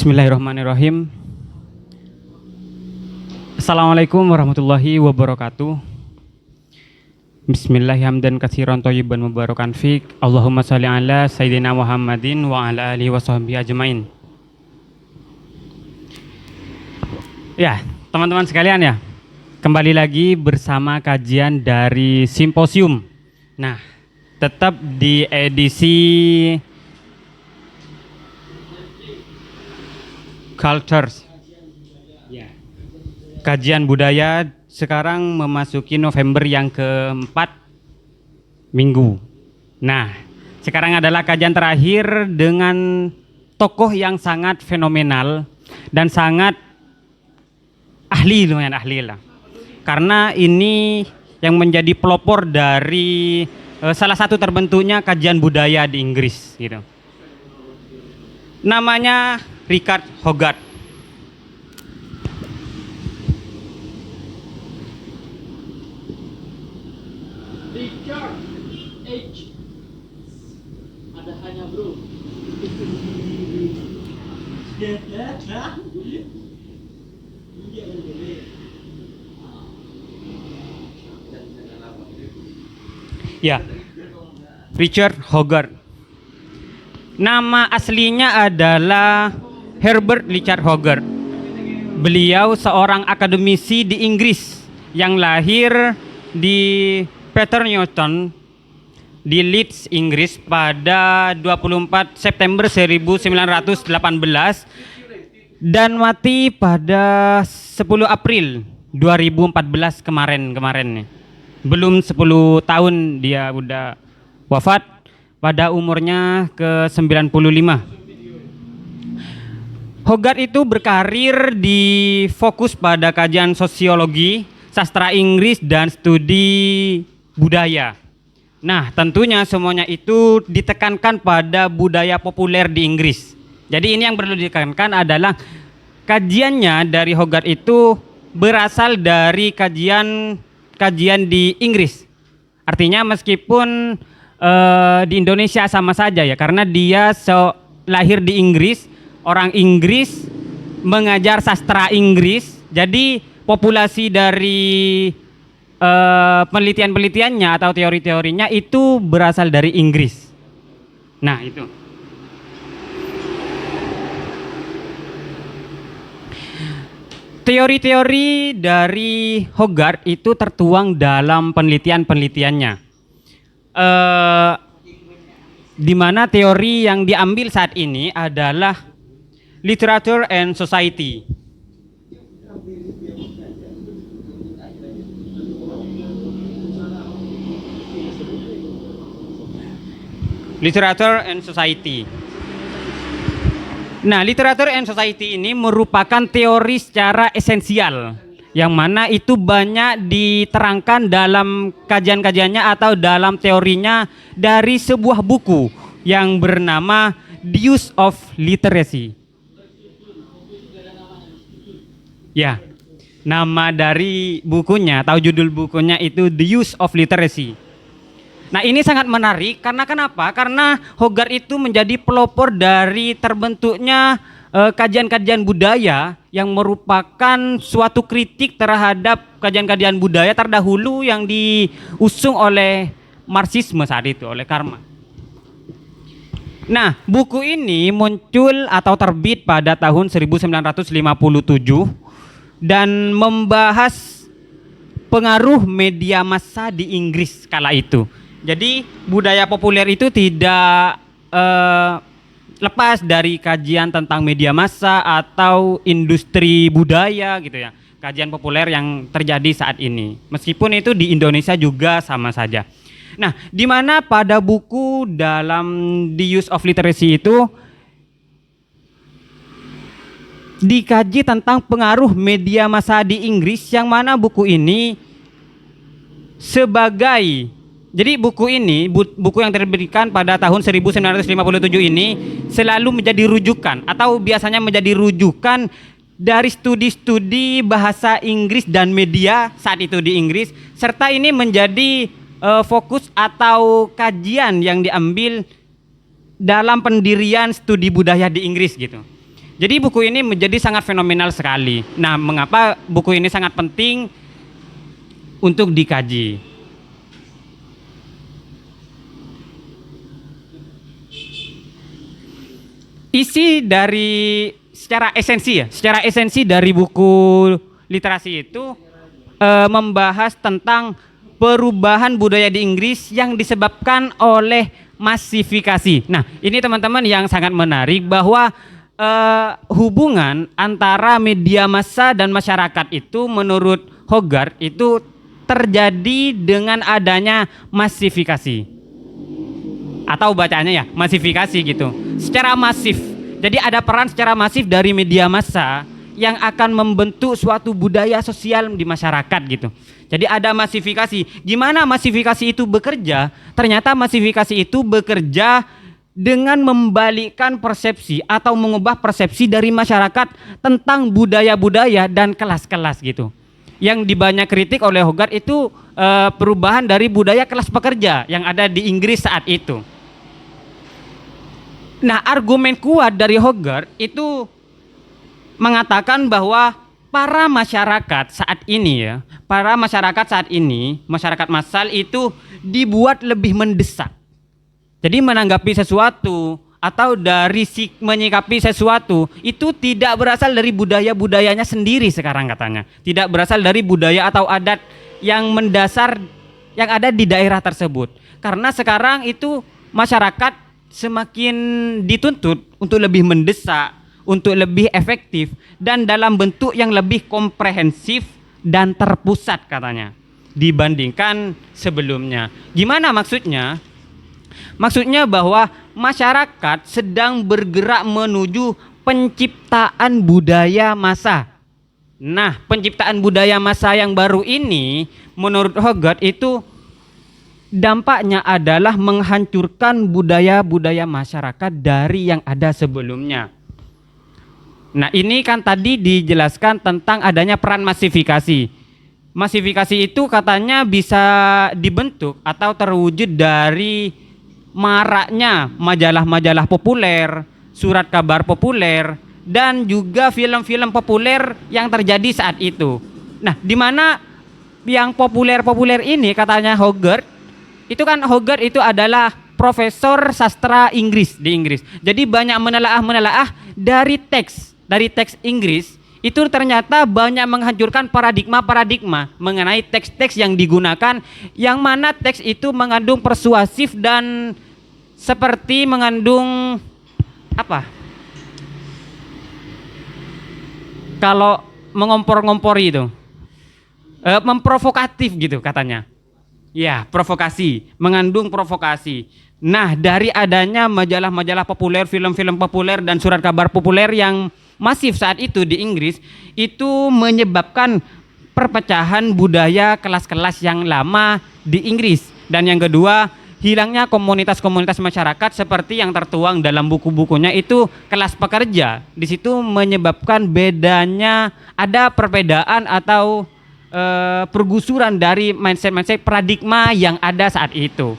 Bismillahirrahmanirrahim. Assalamualaikum warahmatullahi wabarakatuh. Bismillahirrahmanirrahim. Katsiran thayyiban mubarakan fik. Allahumma shalli ala sayyidina Muhammadin wa ala alihi washabbihi ajmain. Ya, teman-teman sekalian ya. Kembali lagi bersama kajian dari simposium. Nah, tetap di edisi Cultures. Kajian budaya sekarang memasuki November yang keempat minggu. Nah, sekarang adalah kajian terakhir dengan tokoh yang sangat fenomenal dan sangat lumayan ahli lah. Karena ini yang menjadi pelopor dari salah satu terbentuknya kajian budaya di Inggris gitu. Namanya Richard Hogarth. Richard H. Ada hanya bro. Ya, Richard Hogarth. Nama aslinya adalah Herbert Richard Hogarth. Beliau seorang akademisi di Inggris yang lahir di Paternoster di Leeds, Inggris pada 24 September 1918 dan mati pada 10 April 2014 kemarin nih. Belum 10 tahun dia udah wafat pada umurnya ke-95. Hogarth itu berkarir di fokus pada kajian sosiologi, sastra Inggris dan studi budaya. Nah, tentunya semuanya itu ditekankan pada budaya populer di Inggris. Jadi ini yang perlu ditekankan adalah kajiannya dari Hogarth itu berasal dari kajian di Inggris. Artinya meskipun di Indonesia sama saja ya, karena dia lahir di Inggris, orang Inggris mengajar sastra Inggris, jadi populasi dari penelitian-penelitiannya atau teori-teorinya itu berasal dari Inggris. Nah itu. Teori-teori dari Hogarth itu tertuang dalam penelitian-penelitiannya. Di mana teori yang diambil saat ini adalah Literature and Society. Literature and Society. Nah, Literature and Society ini merupakan teori secara esensial yang mana itu banyak diterangkan dalam kajian-kajiannya atau dalam teorinya dari sebuah buku yang bernama The Use of Literacy. Ya, nama dari bukunya atau judul bukunya itu The Use of Literacy. Nah, ini sangat menarik karena kenapa? Karena Hogarth itu menjadi pelopor dari terbentuknya kajian-kajian budaya yang merupakan suatu kritik terhadap kajian-kajian budaya terdahulu yang diusung oleh Marxisme saat itu, oleh Karl Marx. Nah, buku ini muncul atau terbit pada tahun 1957 dan membahas pengaruh media massa di Inggris kala itu. Jadi budaya populer itu tidak lepas dari kajian tentang media massa atau industri budaya gitu ya. Kajian populer yang terjadi saat ini. Meskipun itu di Indonesia juga sama saja. Nah, di mana pada buku dalam The Use of Literacy itu dikaji tentang pengaruh media massa di Inggris, yang mana buku ini jadi buku ini, buku yang terbitkan pada tahun 1957 ini selalu menjadi rujukan atau biasanya menjadi rujukan dari studi-studi bahasa Inggris dan media saat itu di Inggris, serta ini menjadi fokus atau kajian yang diambil dalam pendirian studi budaya di Inggris gitu. Jadi buku ini menjadi sangat fenomenal sekali. Nah, mengapa buku ini sangat penting untuk dikaji? Isi dari secara esensi dari buku literasi itu membahas tentang perubahan budaya di Inggris yang disebabkan oleh masifikasi. Nah, ini teman-teman yang sangat menarik bahwa hubungan antara media massa dan masyarakat itu menurut Hogarth itu terjadi dengan adanya masifikasi. Atau bacanya ya, masifikasi gitu. Secara masif. Jadi ada peran secara masif dari media massa yang akan membentuk suatu budaya sosial di masyarakat gitu. Jadi ada masifikasi. Gimana masifikasi itu bekerja? Ternyata masifikasi itu bekerja dengan membalikkan persepsi atau mengubah persepsi dari masyarakat tentang budaya-budaya dan kelas-kelas gitu. Yang dibanyak kritik oleh Hogarth itu perubahan dari budaya kelas pekerja yang ada di Inggris saat itu. Nah, argumen kuat dari Hogarth itu mengatakan bahwa para masyarakat saat ini masyarakat massal itu dibuat lebih mendesak. Jadi menanggapi sesuatu atau dari menyikapi sesuatu itu tidak berasal dari budaya-budayanya sendiri sekarang katanya. Tidak berasal dari budaya atau adat yang mendasar yang ada di daerah tersebut. Karena sekarang itu masyarakat semakin dituntut untuk lebih mendesak, untuk lebih efektif dan dalam bentuk yang lebih komprehensif dan terpusat katanya dibandingkan sebelumnya. Gimana maksudnya? Maksudnya bahwa masyarakat sedang bergerak menuju penciptaan budaya massa. Nah, penciptaan budaya massa yang baru ini menurut Hogarth itu dampaknya adalah menghancurkan budaya-budaya masyarakat dari yang ada sebelumnya. Nah, ini kan tadi dijelaskan tentang adanya peran masifikasi. Masifikasi itu katanya bisa dibentuk atau terwujud dari maraknya majalah-majalah populer, surat kabar populer, dan juga film-film populer yang terjadi saat itu. Nah, di mana yang populer-populer ini katanya Hogarth, Hogarth itu adalah profesor sastra Inggris di Inggris. Jadi banyak menelaah dari teks Inggris itu ternyata banyak menghancurkan paradigma mengenai teks-teks yang digunakan, yang mana teks itu mengandung persuasif dan seperti mengandung apa? Kalau mengompor-ngompori itu memprovokatif gitu katanya. Ya, provokasi, mengandung provokasi. Nah, dari adanya majalah-majalah populer, film-film populer dan surat kabar populer yang masif saat itu di Inggris, itu menyebabkan perpecahan budaya kelas-kelas yang lama di Inggris. Dan yang kedua, hilangnya komunitas-komunitas masyarakat seperti yang tertuang dalam buku-bukunya itu kelas pekerja. Di situ menyebabkan ada perbedaan atau pergusuran dari mindset paradigma yang ada saat itu.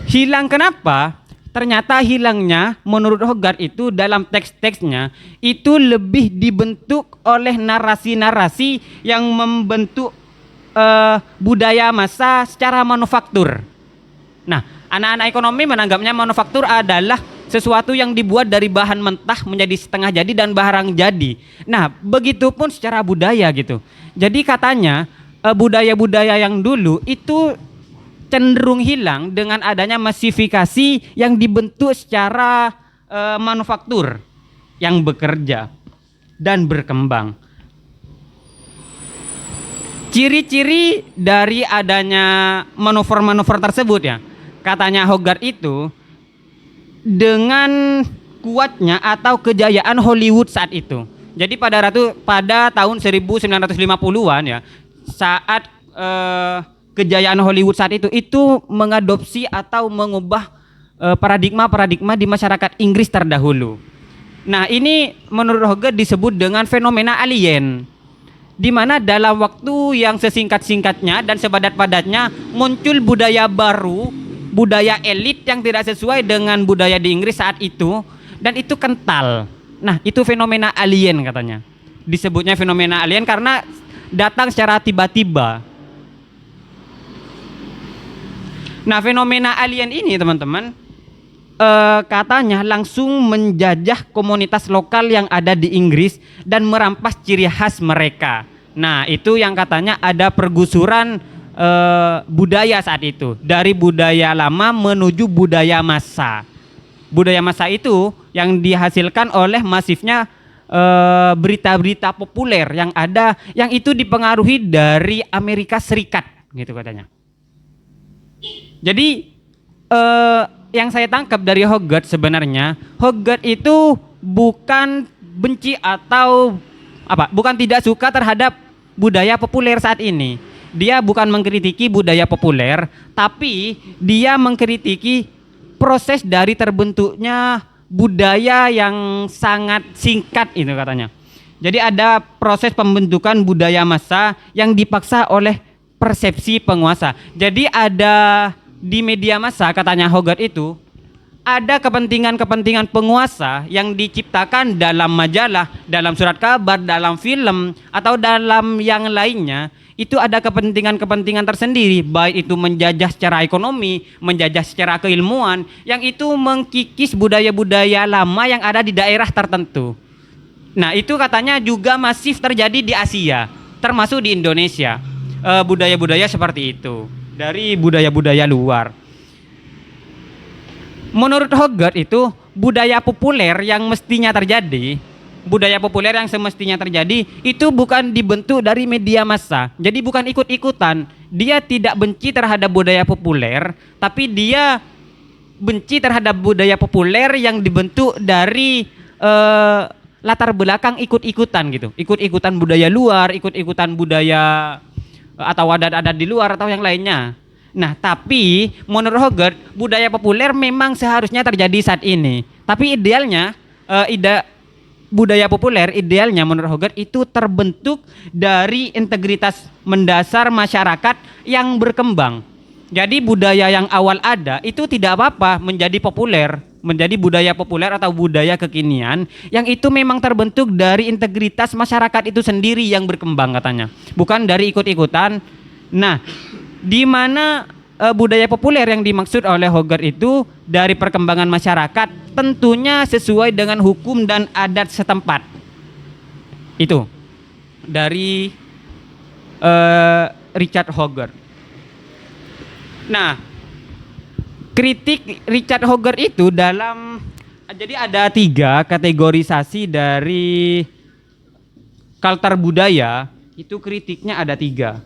Hilang kenapa? Ternyata hilangnya menurut Hogarth itu dalam teks-teksnya itu lebih dibentuk oleh narasi-narasi yang membentuk budaya massa secara manufaktur. Nah, anak-anak ekonomi menanggapnya manufaktur adalah sesuatu yang dibuat dari bahan mentah menjadi setengah jadi dan barang jadi. Nah, begitupun secara budaya gitu. Jadi katanya budaya-budaya yang dulu itu cenderung hilang dengan adanya masifikasi yang dibentuk secara manufaktur yang bekerja dan berkembang. Ciri-ciri dari adanya manuver-manuver tersebut ya, katanya Hogarth itu dengan kuatnya atau kejayaan Hollywood saat itu. Jadi pada tahun 1950-an ya, saat kejayaan Hollywood saat itu mengadopsi atau mengubah paradigma-paradigma di masyarakat Inggris terdahulu. Nah, ini menurut Hogarth disebut dengan fenomena alien, di mana dalam waktu yang sesingkat-singkatnya dan sepadat-padatnya muncul budaya baru, budaya elit yang tidak sesuai dengan budaya di Inggris saat itu, dan itu kental. Nah, itu fenomena alien katanya. Disebutnya fenomena alien karena datang secara tiba-tiba. Nah, fenomena alien ini teman-teman katanya langsung menjajah komunitas lokal yang ada di Inggris dan merampas ciri khas mereka. Nah, itu yang katanya ada pergusuran budaya saat itu, dari budaya lama menuju budaya massa. Budaya massa itu yang dihasilkan oleh masifnya berita-berita populer yang ada, yang itu dipengaruhi dari Amerika Serikat, gitu katanya. Jadi yang saya tangkap dari Hogarth sebenarnya, Hogarth itu bukan benci atau bukan tidak suka terhadap budaya populer saat ini. Dia bukan mengkritiki budaya populer, tapi dia mengkritiki proses dari terbentuknya budaya yang sangat singkat itu katanya. Jadi ada proses pembentukan budaya massa yang dipaksa oleh persepsi penguasa. Jadi ada di media massa katanya Hogarth itu ada kepentingan-kepentingan penguasa yang diciptakan dalam majalah, dalam surat kabar, dalam film atau dalam yang lainnya. Itu ada kepentingan-kepentingan tersendiri, baik itu menjajah secara ekonomi, menjajah secara keilmuan, yang itu mengkikis budaya-budaya lama yang ada di daerah tertentu. Nah, itu katanya juga masif terjadi di Asia, termasuk di Indonesia. Budaya-budaya seperti itu dari budaya-budaya luar. Menurut Hogarth itu budaya populer yang mestinya terjadi, budaya populer yang semestinya terjadi itu bukan dibentuk dari media massa. Jadi bukan ikut-ikutan. Dia tidak benci terhadap budaya populer, tapi dia benci terhadap budaya populer yang dibentuk dari latar belakang ikut-ikutan gitu. Ikut-ikutan budaya luar, ikut-ikutan budaya atau adat-adat di luar atau yang lainnya. Nah, tapi menurut Hogarth budaya populer memang seharusnya terjadi saat ini. Tapi idealnya budaya populer idealnya menurut Hogarth itu terbentuk dari integritas mendasar masyarakat yang berkembang. Jadi budaya yang awal ada itu tidak apa-apa menjadi populer, menjadi budaya populer atau budaya kekinian yang itu memang terbentuk dari integritas masyarakat itu sendiri yang berkembang katanya, bukan dari ikut-ikutan. Nah, di mana budaya populer yang dimaksud oleh Hogarth itu dari perkembangan masyarakat, tentunya sesuai dengan hukum dan adat setempat. Itu dari Richard Hogarth. Nah, kritik Richard Hogarth itu jadi ada 3 kategorisasi dari kultur budaya, itu kritiknya ada 3.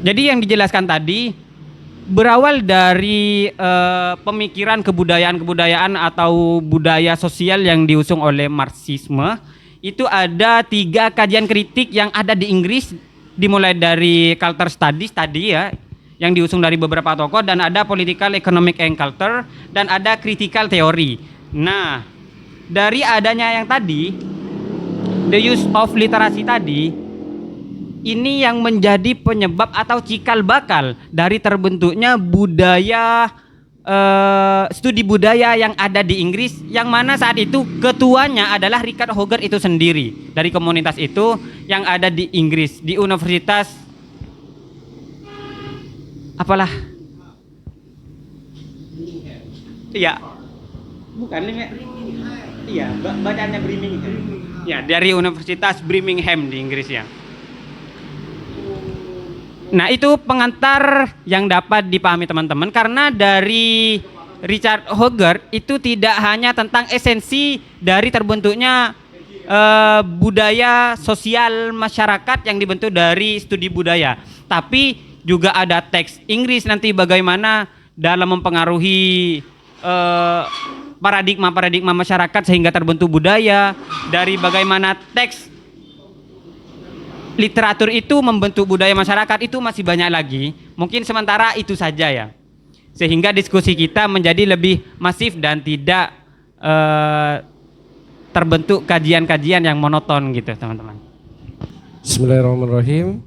Jadi yang dijelaskan tadi berawal dari pemikiran kebudayaan atau budaya sosial yang diusung oleh Marxisme. Itu ada 3 kajian kritik yang ada di Inggris, dimulai dari culture studies tadi ya, yang diusung dari beberapa tokoh, dan ada political, economic and culture, dan ada critical theory. Nah, dari adanya yang tadi, the use of literacy tadi, ini yang menjadi penyebab atau cikal bakal dari terbentuknya budaya studi budaya yang ada di Inggris, yang mana saat itu ketuanya adalah Richard Hogarth itu sendiri, dari komunitas itu yang ada di Inggris, di Universitas apalah, iya bukan iya bacaannya Birmingham ya, dari Universitas Birmingham di Inggris ya. Nah, itu pengantar yang dapat dipahami teman-teman, karena dari Richard Hogarth itu tidak hanya tentang esensi dari terbentuknya budaya sosial masyarakat yang dibentuk dari studi budaya, tapi juga ada teks Inggris nanti bagaimana dalam mempengaruhi paradigma-paradigma masyarakat sehingga terbentuk budaya, dari bagaimana teks literatur itu membentuk budaya masyarakat, itu masih banyak lagi. Mungkin sementara itu saja ya, sehingga diskusi kita menjadi lebih masif dan tidak terbentuk kajian-kajian yang monoton gitu teman-teman. Bismillahirrahmanirrahim.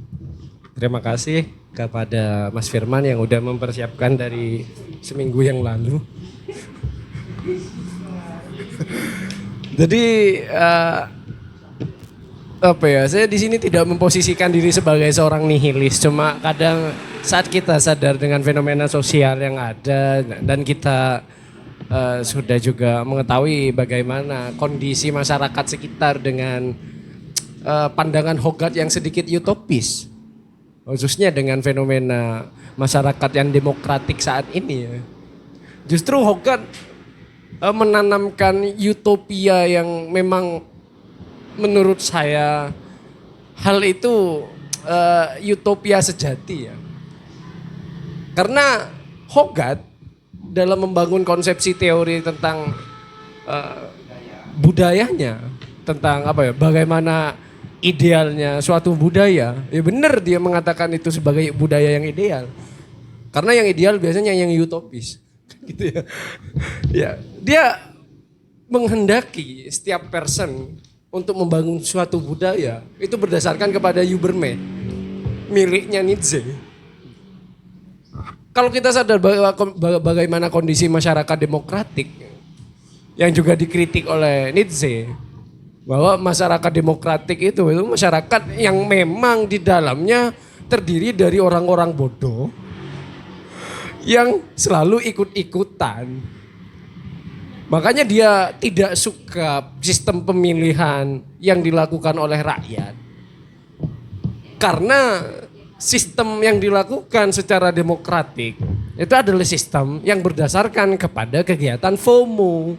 Terima kasih kepada Mas Firman yang udah mempersiapkan dari seminggu yang lalu. Jadi apa ya? Saya di sini tidak memposisikan diri sebagai seorang nihilis. Cuma kadang saat kita sadar dengan fenomena sosial yang ada dan kita sudah juga mengetahui bagaimana kondisi masyarakat sekitar dengan pandangan Hogarth yang sedikit utopis, khususnya dengan fenomena masyarakat yang demokratik saat ini ya. Justru Hogarth menanamkan utopia yang memang menurut saya hal itu utopia sejati ya. Karena Hogarth dalam membangun konsepsi teori tentang budayanya, tentang apa ya, bagaimana idealnya suatu budaya, ya benar dia mengatakan itu sebagai budaya yang ideal. Karena yang ideal biasanya yang utopis, gitu ya. Ya, dia menghendaki setiap person untuk membangun suatu budaya itu berdasarkan kepada Übermensch, miliknya Nietzsche. Kalau kita sadar bagaimana kondisi masyarakat demokratik yang juga dikritik oleh Nietzsche, bahwa masyarakat demokratik itu masyarakat yang memang di dalamnya terdiri dari orang-orang bodoh yang selalu ikut-ikutan. Makanya dia tidak suka sistem pemilihan yang dilakukan oleh rakyat. Karena sistem yang dilakukan secara demokratik itu adalah sistem yang berdasarkan kepada kegiatan FOMO.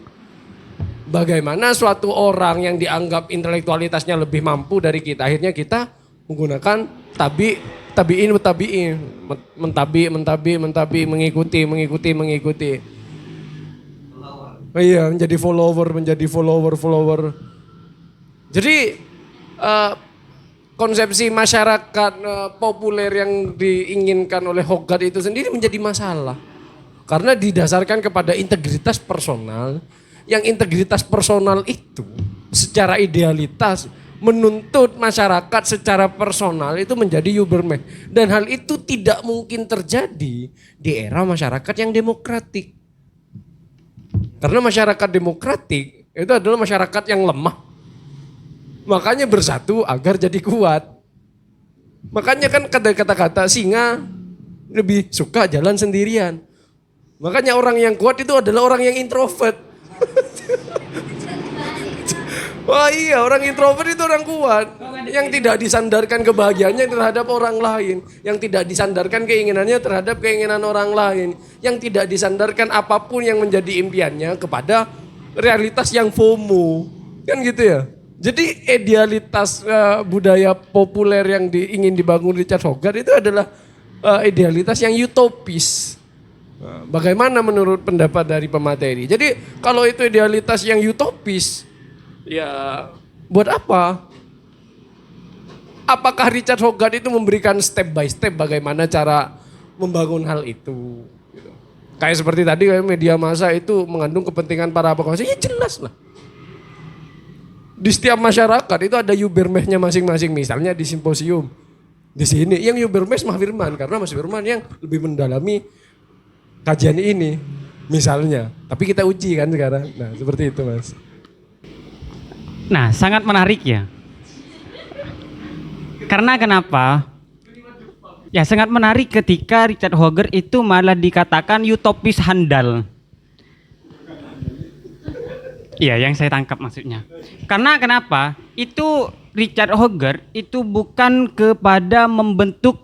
Bagaimana suatu orang yang dianggap intelektualitasnya lebih mampu dari kita, akhirnya kita menggunakan tabiin, mengikuti. Oh iya, menjadi follower. Jadi konsepsi masyarakat populer yang diinginkan oleh Hogarth itu sendiri menjadi masalah. Karena didasarkan kepada integritas personal, yang integritas personal itu secara idealitas menuntut masyarakat secara personal itu menjadi Übermensch. Dan hal itu tidak mungkin terjadi di era masyarakat yang demokratik. Karena masyarakat demokratik itu adalah masyarakat yang lemah. Makanya bersatu agar jadi kuat. Makanya kan kata-kata singa lebih suka jalan sendirian. Makanya orang yang kuat itu adalah orang yang introvert. Wah iya, orang introvert itu orang kuat. Yang tidak disandarkan kebahagiaannya terhadap orang lain. Yang tidak disandarkan keinginannya terhadap keinginan orang lain. Yang tidak disandarkan apapun yang menjadi impiannya kepada realitas yang FOMO. Kan gitu ya. Jadi idealitas budaya populer yang ingin dibangun Richard Hogarth itu adalah idealitas yang utopis. Bagaimana menurut pendapat dari pemateri? Jadi kalau itu idealitas yang utopis, ya buat apa? Apakah Richard Hogarth itu memberikan step by step bagaimana cara membangun hal itu? Gitu. Kayak seperti tadi media massa itu mengandung kepentingan para penguasa, ya jelas lah. Di setiap masyarakat itu ada Übermensch-nya masing-masing. Misalnya di simposium di sini yang Übermensch Mas Firman, karena Mas Firman yang lebih mendalami kajian ini misalnya. Tapi kita uji kan sekarang. Nah seperti itu Mas. Nah sangat menarik ya. Karena kenapa? Ya sangat menarik ketika Richard Hogarth itu malah dikatakan utopis handal. Iya yang saya tangkap maksudnya. Karena kenapa? Itu Richard Hogarth itu bukan kepada membentuk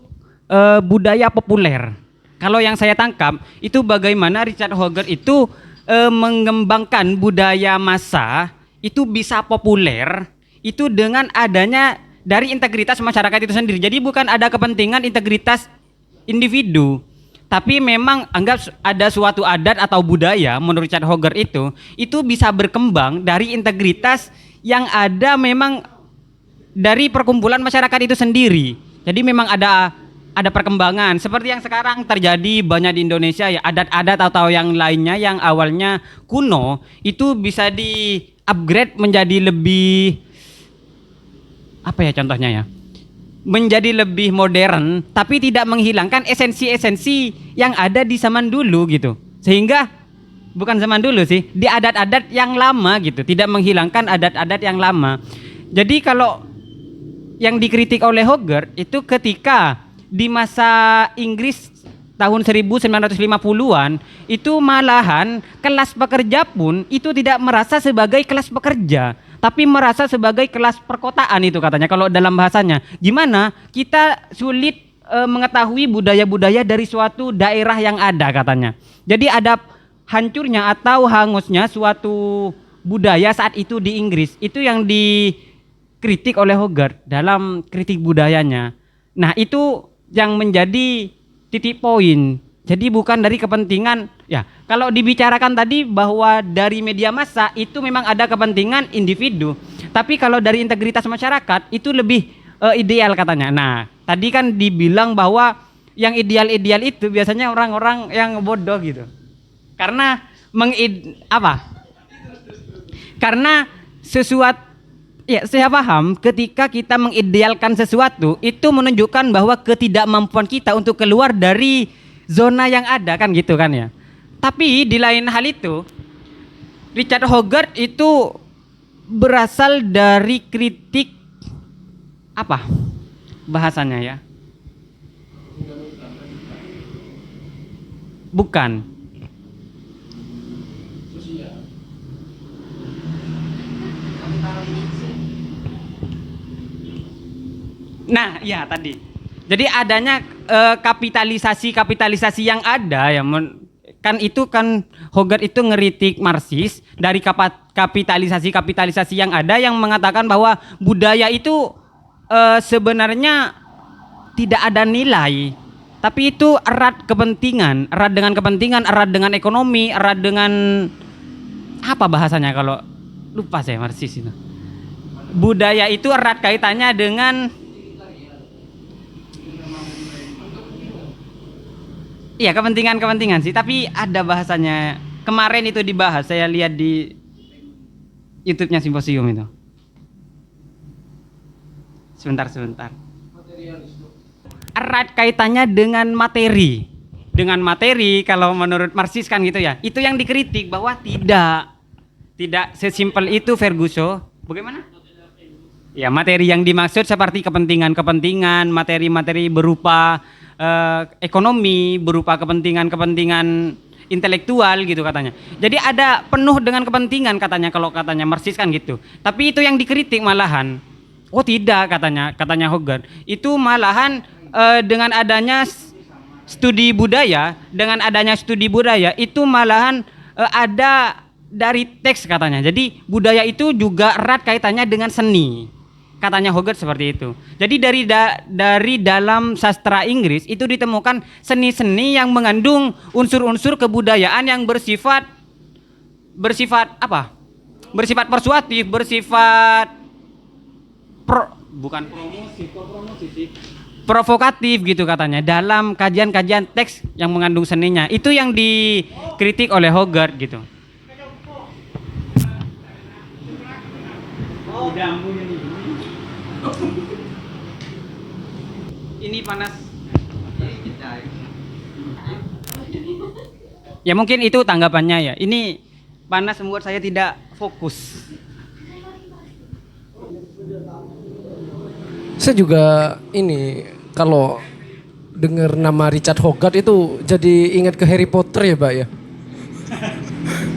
budaya populer. Kalau yang saya tangkap itu bagaimana Richard Hogarth itu mengembangkan budaya massa itu bisa populer itu dengan adanya dari integritas masyarakat itu sendiri. Jadi bukan ada kepentingan integritas individu, tapi memang anggap ada suatu adat atau budaya menurut Richard Hogarth itu bisa berkembang dari integritas yang ada memang dari perkumpulan masyarakat itu sendiri. Jadi memang ada perkembangan seperti yang sekarang terjadi banyak di Indonesia ya, adat-adat atau yang lainnya yang awalnya kuno itu bisa upgrade menjadi lebih apa ya contohnya ya? Menjadi lebih modern tapi tidak menghilangkan esensi-esensi yang ada di zaman dulu gitu. Sehingga bukan zaman dulu sih, di adat-adat yang lama gitu, tidak menghilangkan adat-adat yang lama. Jadi kalau yang dikritik oleh Hogarth itu ketika di masa Inggris tahun 1950-an itu malahan kelas pekerja pun itu tidak merasa sebagai kelas pekerja, tapi merasa sebagai kelas perkotaan itu katanya kalau dalam bahasanya. Gimana kita sulit mengetahui budaya-budaya dari suatu daerah yang ada katanya. Jadi ada hancurnya atau hangusnya suatu budaya saat itu di Inggris. Itu yang dikritik oleh Hogarth dalam kritik budayanya. Nah, itu yang menjadi titik poin. Jadi bukan dari kepentingan ya. Kalau dibicarakan tadi bahwa dari media massa itu memang ada kepentingan individu. Tapi kalau dari integritas masyarakat itu lebih ideal katanya. Nah, tadi kan dibilang bahwa yang ideal-ideal itu biasanya orang-orang yang bodoh gitu. Karena Karena sesuatu ya, saya paham ketika kita mengidealkan sesuatu itu menunjukkan bahwa ketidakmampuan kita untuk keluar dari zona yang ada kan gitu kan ya. Tapi di lain hal itu Richard Hogarth itu berasal dari kritik apa bahasanya ya? Bukan. Nah, ya tadi. Jadi adanya kapitalisasi yang ada ya kan itu kan Hogarth itu ngeritik Marxis dari kapitalisasi yang ada yang mengatakan bahwa budaya itu sebenarnya tidak ada nilai, tapi itu erat dengan kepentingan, erat dengan ekonomi, erat dengan apa bahasanya kalau lupa saya Marxis itu. Budaya itu erat kaitannya dengan iya kepentingan sih, tapi ada bahasanya. Kemarin itu dibahas, saya lihat di YouTube-nya Simposium itu. Sebentar. Erat kaitannya dengan materi. Dengan materi kalau menurut Marxis kan gitu ya. Itu yang dikritik bahwa tidak sesimpel itu Ferguson. Bagaimana? Ya, materi yang dimaksud seperti kepentingan, materi-materi berupa ekonomi, berupa kepentingan intelektual gitu katanya. Jadi ada penuh dengan kepentingan katanya kalau katanya Marxis kan gitu. Tapi itu yang dikritik malahan. Oh tidak katanya Hogarth. Itu malahan dengan adanya studi budaya itu malahan ada dari teks katanya. Jadi budaya itu juga erat kaitannya dengan seni. Katanya Hogarth seperti itu. Jadi dari dalam sastra Inggris itu ditemukan seni-seni yang mengandung unsur-unsur kebudayaan yang bersifat apa? Bersifat persuasif, bersifat bukan promosi sih. Provokatif gitu katanya dalam kajian-kajian teks yang mengandung seninya. Itu yang dikritik oleh Hogarth gitu. Ini panas. Ya mungkin itu tanggapannya ya. Ini panas membuat saya tidak fokus. Saya juga ini kalau dengar nama Richard Hogarth itu jadi ingat ke Harry Potter ya Pak ya.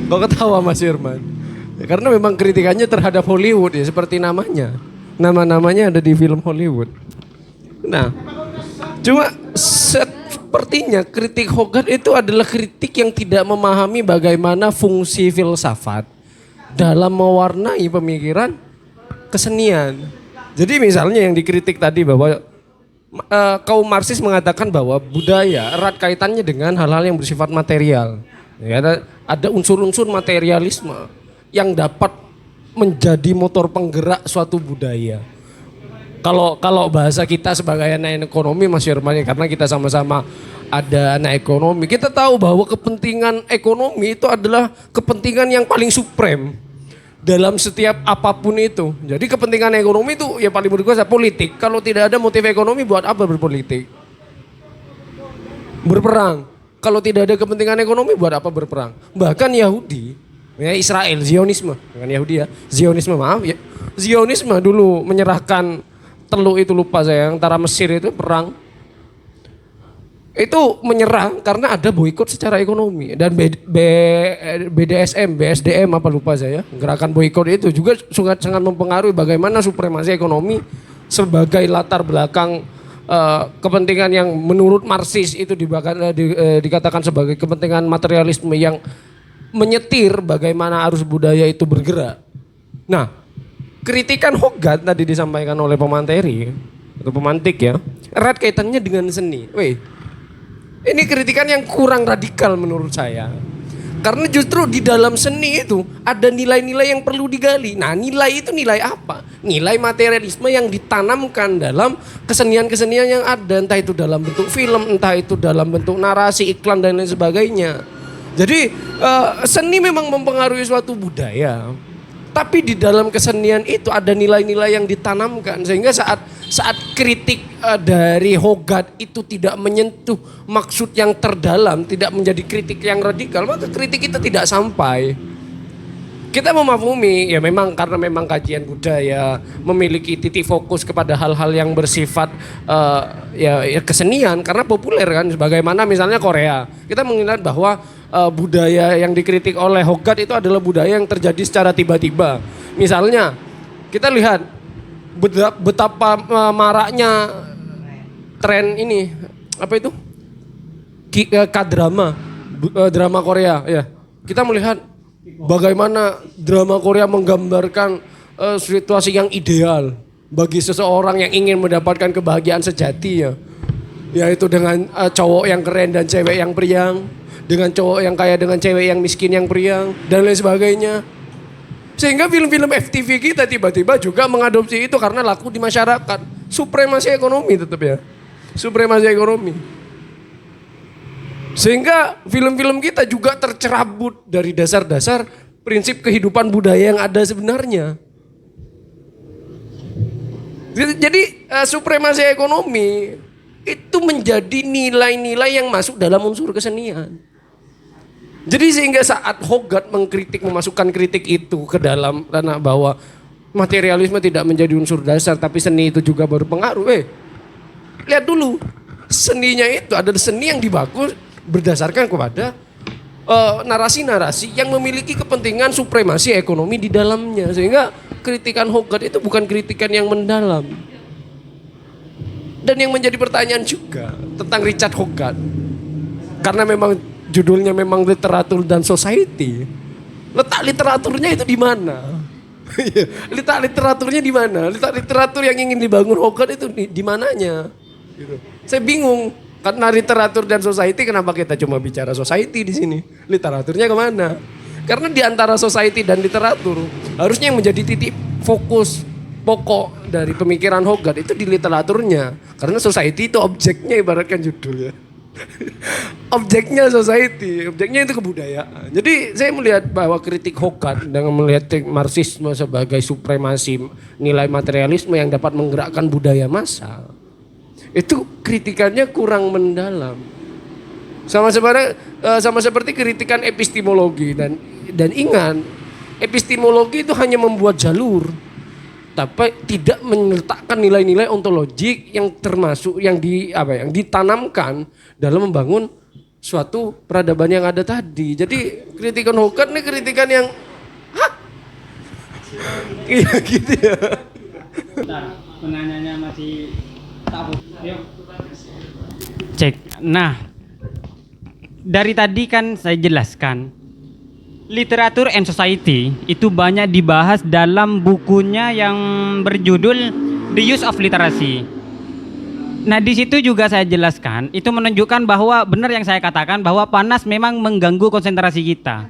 Kok ketawa Mas Irman? Ya, karena memang kritikannya terhadap Hollywood ya seperti namanya. Nama-namanya ada di film Hollywood. Nah, cuma sepertinya kritik Hogarth itu adalah kritik yang tidak memahami bagaimana fungsi filsafat dalam mewarnai pemikiran kesenian. Jadi misalnya yang dikritik tadi bahwa kaum Marxis mengatakan bahwa budaya erat kaitannya dengan hal-hal yang bersifat material. Ya, ada unsur-unsur materialisme yang dapat menjadi motor penggerak suatu budaya. Kalau bahasa kita sebagai anak ekonomi Mas Yerman, karena kita sama-sama ada anak ekonomi, kita tahu bahwa kepentingan ekonomi itu adalah kepentingan yang paling suprem. dalam setiap apapun itu. Jadi kepentingan ekonomi itu ya paling berkuasa politik. Kalau tidak ada motif ekonomi buat apa berpolitik? Berperang. Kalau tidak ada kepentingan ekonomi buat apa berperang? Bahkan Yahudi, ya Israel, Zionisme, bukan Yahudi ya, Zionisme maaf ya. Zionisme dulu menyerahkan Teluk itu lupa saya, antara Mesir itu perang. Itu menyerang karena ada boikot secara ekonomi dan BDSM, BSDM apa lupa saya, gerakan boikot itu juga sangat mempengaruhi bagaimana supremasi ekonomi sebagai latar belakang kepentingan yang menurut Marxis itu dikatakan sebagai kepentingan materialisme yang menyetir bagaimana arus budaya itu bergerak. Nah, kritikan Hogarth tadi disampaikan oleh pemanteri atau pemantik ya, erat kaitannya dengan seni. Ini kritikan yang kurang radikal menurut saya. Karena justru di dalam seni itu ada nilai-nilai yang perlu digali. Nah, nilai itu nilai apa? Nilai materialisme yang ditanamkan dalam kesenian-kesenian yang ada. Entah itu dalam bentuk film, entah itu dalam bentuk narasi, iklan dan lain sebagainya. Jadi seni memang mempengaruhi suatu budaya. Tapi di dalam kesenian itu ada nilai-nilai yang ditanamkan sehingga saat kritik dari Hogarth itu tidak menyentuh maksud yang terdalam, tidak menjadi kritik yang radikal, maka kritik kita tidak sampai. Kita memahami ya memang karena memang kajian budaya memiliki titik fokus kepada hal-hal yang bersifat ya kesenian karena populer kan, sebagaimana misalnya Korea. Kita mengingat bahwa budaya yang dikritik oleh Hogarth itu adalah budaya yang terjadi secara tiba-tiba. Misalnya kita lihat betapa maraknya tren ini apa itu K-drama, drama Korea ya. Kita melihat bagaimana drama Korea menggambarkan situasi yang ideal bagi seseorang yang ingin mendapatkan kebahagiaan sejati ya. Yaitu dengan cowok yang keren dan cewek yang priang, dengan cowok yang kaya dengan cewek yang miskin yang priang dan lain sebagainya. Sehingga film-film FTV kita tiba-tiba juga mengadopsi itu karena laku di masyarakat. Supremasi ekonomi tetap ya. Supremasi ekonomi. Sehingga film-film kita juga tercerabut dari dasar-dasar prinsip kehidupan budaya yang ada sebenarnya. Jadi supremasi ekonomi itu menjadi nilai-nilai yang masuk dalam unsur kesenian. Jadi sehingga saat Hogarth memasukkan kritik itu ke dalam ranah bahwa materialisme tidak menjadi unsur dasar tapi seni itu juga berpengaruh. Lihat dulu, seninya itu adalah seni yang dibangun berdasarkan kepada narasi-narasi yang memiliki kepentingan supremasi ekonomi di dalamnya. Sehingga kritikan Hogarth itu bukan kritikan yang mendalam. Dan yang menjadi pertanyaan juga tentang Richard Hogarth. Karena memang judulnya memang literatur dan society. Letak literaturnya itu di mana? Letak literaturnya di mana? Letak literatur yang ingin dibangun Hogarth itu di mananya? Gitu. Saya bingung. Karena literatur dan society, kenapa kita cuma bicara society di sini? Literaturnya kemana? Karena di antara society dan literatur harusnya yang menjadi titik fokus pokok dari pemikiran Hogarth itu di literaturnya. Karena society itu objeknya ibaratkan judulnya. Objeknya society, objeknya itu kebudayaan. Jadi saya melihat bahwa kritik Hogarth dengan melihat Marxisme sebagai supremasi nilai materialisme yang dapat menggerakkan budaya massa, itu kritikannya kurang mendalam. Sama seperti kritikan epistemologi dan ingat, epistemologi itu hanya membuat jalur tapi tidak meletakkan nilai-nilai ontologik yang termasuk yang ditanamkan dalam membangun suatu peradaban yang ada tadi. Jadi kritikan Hogarth ini kritikan yang iya gitu ya. Bentar, penanyanya masih tak. Yuk. Cek. Nah, dari tadi kan saya jelaskan literatur and society itu banyak dibahas dalam bukunya yang berjudul The Use of Literacy. Nah, di situ juga saya jelaskan, itu menunjukkan bahwa benar yang saya katakan bahwa panas memang mengganggu konsentrasi kita.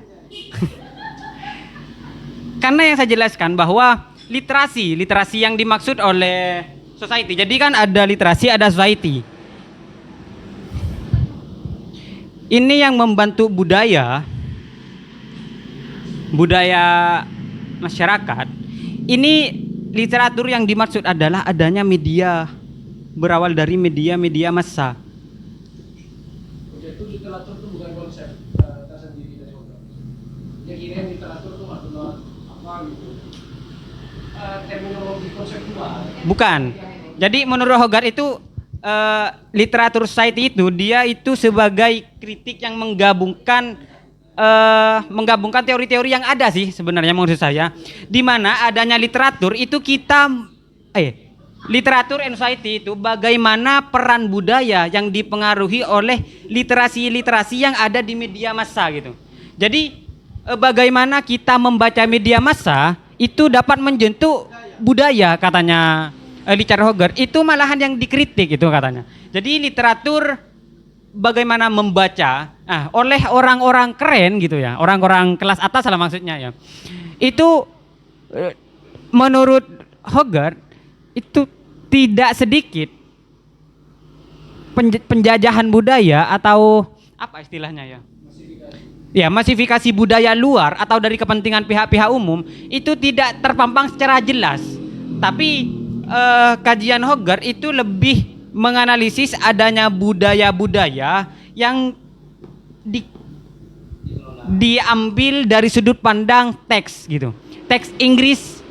Karena yang saya jelaskan bahwa literasi yang dimaksud oleh society. Jadi kan ada literasi, ada society. Ini yang membantu budaya masyarakat, ini literatur yang dimaksud adalah adanya media, berawal dari media massa. Oke, itu literatur itu bukan konsep tersendiri dari Hogarth. Ya kira literatur itu maksudnya apa gitu? Terminologi konseptual. Bukan. Jadi menurut Hogarth itu literatur society itu dia itu sebagai kritik yang menggabungkan teori-teori yang ada sih sebenarnya menurut saya, di mana adanya literatur itu literatur and society itu bagaimana peran budaya yang dipengaruhi oleh literasi yang ada di media massa gitu. Jadi bagaimana kita membaca media massa itu dapat menjentuh budaya, katanya Richard Hogarth, itu malahan yang dikritik itu katanya. Jadi literatur bagaimana membaca oleh orang-orang keren gitu ya, orang-orang kelas atas lah maksudnya ya. Itu menurut Hogarth itu tidak sedikit penjajahan budaya atau apa istilahnya ya? Ya, masifikasi budaya luar atau dari kepentingan pihak-pihak umum itu tidak terpampang secara jelas. Tapi kajian Hogarth itu lebih menganalisis adanya budaya-budaya yang diambil dari sudut pandang teks gitu. Teks Inggris,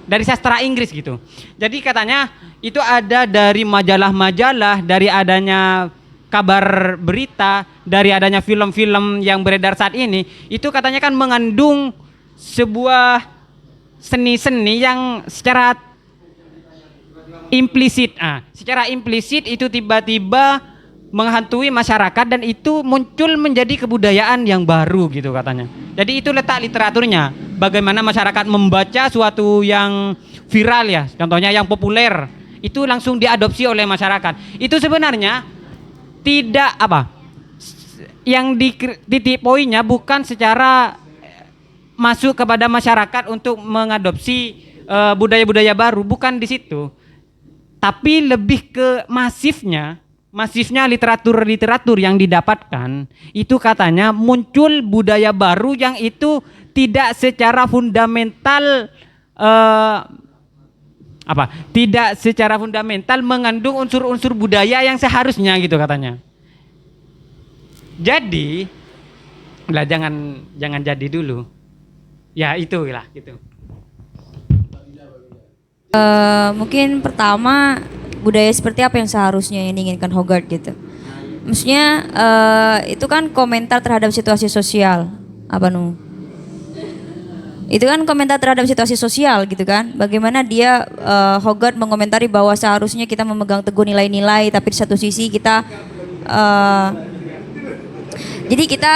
dari sastra Inggris gitu. Jadi katanya itu ada dari majalah-majalah, dari adanya kabar berita, dari adanya film-film yang beredar saat ini, itu katanya kan mengandung sebuah seni-seni yang secara implisit, secara implisit itu tiba-tiba menghantui masyarakat dan itu muncul menjadi kebudayaan yang baru gitu katanya. Jadi itu letak literaturnya, bagaimana masyarakat membaca suatu yang viral ya, contohnya yang populer, itu langsung diadopsi oleh masyarakat. Itu sebenarnya tidak yang di titik poinnya bukan secara masuk kepada masyarakat untuk mengadopsi budaya-budaya baru, bukan di situ. Tapi lebih ke masifnya literatur yang didapatkan, itu katanya muncul budaya baru yang itu tidak secara fundamental tidak secara fundamental mengandung unsur-unsur budaya yang seharusnya gitu katanya. Jadi jangan jadi dulu. Ya itulah gitu. Mungkin pertama, budaya seperti apa yang seharusnya yang diinginkan Hogarth gitu. Maksudnya itu kan komentar terhadap situasi sosial, itu kan komentar terhadap situasi sosial gitu kan. Bagaimana dia Hogarth mengomentari bahwa seharusnya kita memegang teguh nilai-nilai, tapi di satu sisi kita jadi kita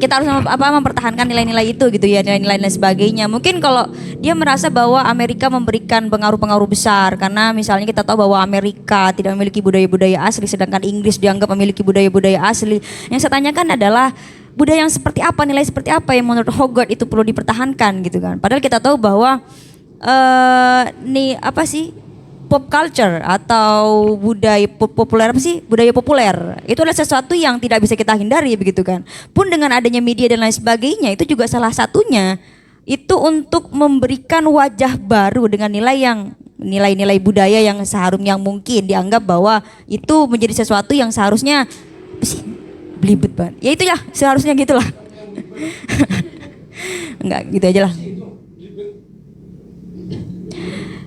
kita harus mempertahankan nilai-nilai itu gitu ya, nilai-nilai dan sebagainya. Mungkin kalau dia merasa bahwa Amerika memberikan pengaruh-pengaruh besar, karena misalnya kita tahu bahwa Amerika tidak memiliki budaya-budaya asli, sedangkan Inggris dianggap memiliki budaya-budaya asli. Yang saya tanyakan adalah budaya yang seperti apa, nilai seperti apa yang menurut Hogarth itu perlu dipertahankan gitu kan. Padahal kita tahu bahwa pop culture atau budaya populer budaya populer itu adalah sesuatu yang tidak bisa kita hindari begitu kan. Pun dengan adanya media dan lain sebagainya, itu juga salah satunya itu untuk memberikan wajah baru dengan nilai-nilai budaya yang seharusnya mungkin dianggap bahwa itu menjadi sesuatu yang seharusnya belibet banget. Ya itu ya seharusnya gitulah. Enggak gitu aja lah.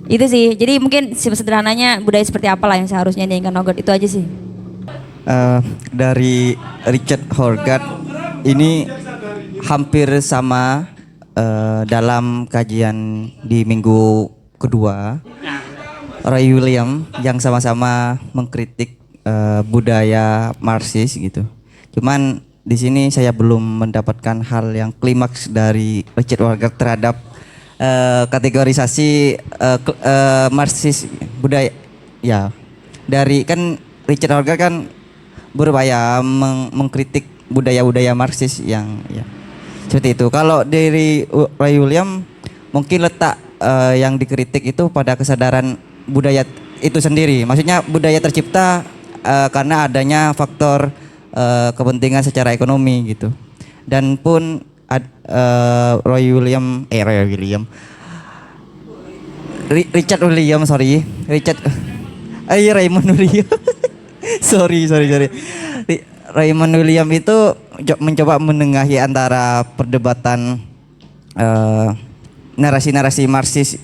Itu sih. Jadi mungkin sederhananya budaya seperti apalah yang seharusnya diinginkan Hogarth, itu aja sih. Dari Richard Hogarth ini hampir sama dalam kajian di minggu kedua, Roy William yang sama-sama mengkritik budaya Marxis gitu. Cuman di sini saya belum mendapatkan hal yang klimaks dari Richard Hogarth terhadap kategorisasi Marxis budaya. Ya, dari kan Richard Hogarth kan berupaya mengkritik budaya-budaya Marxis yang ya seperti itu. Kalau dari Roy William mungkin letak yang dikritik itu pada kesadaran budaya itu sendiri. Maksudnya budaya tercipta karena adanya faktor kepentingan secara ekonomi gitu. Dan pun Richard William, sorry. Raymond William. sorry. Raymond William itu mencoba menengahi antara perdebatan narasi-narasi Marxis,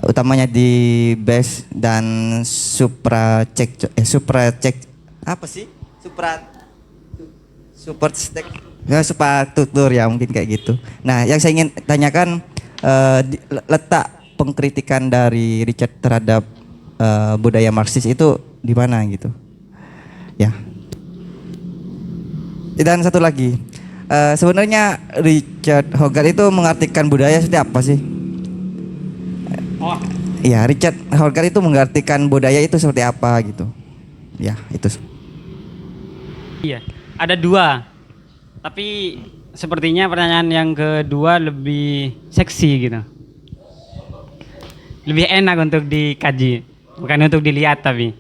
utamanya di base dan suprastruktur ya, mungkin kayak gitu. Nah, yang saya ingin tanyakan, letak pengkritikan dari Richard terhadap budaya Marxis itu di mana gitu ya. Dan satu lagi, sebenarnya Richard Hogarth itu mengartikan budaya seperti apa sih? Oh, Ya, Richard Hogarth itu mengartikan budaya itu seperti apa gitu. Ya, itu. iya. Ada dua. Tapi sepertinya pertanyaan yang kedua lebih seksi gitu. Lebih enak untuk dikaji, bukan untuk dilihat tapi.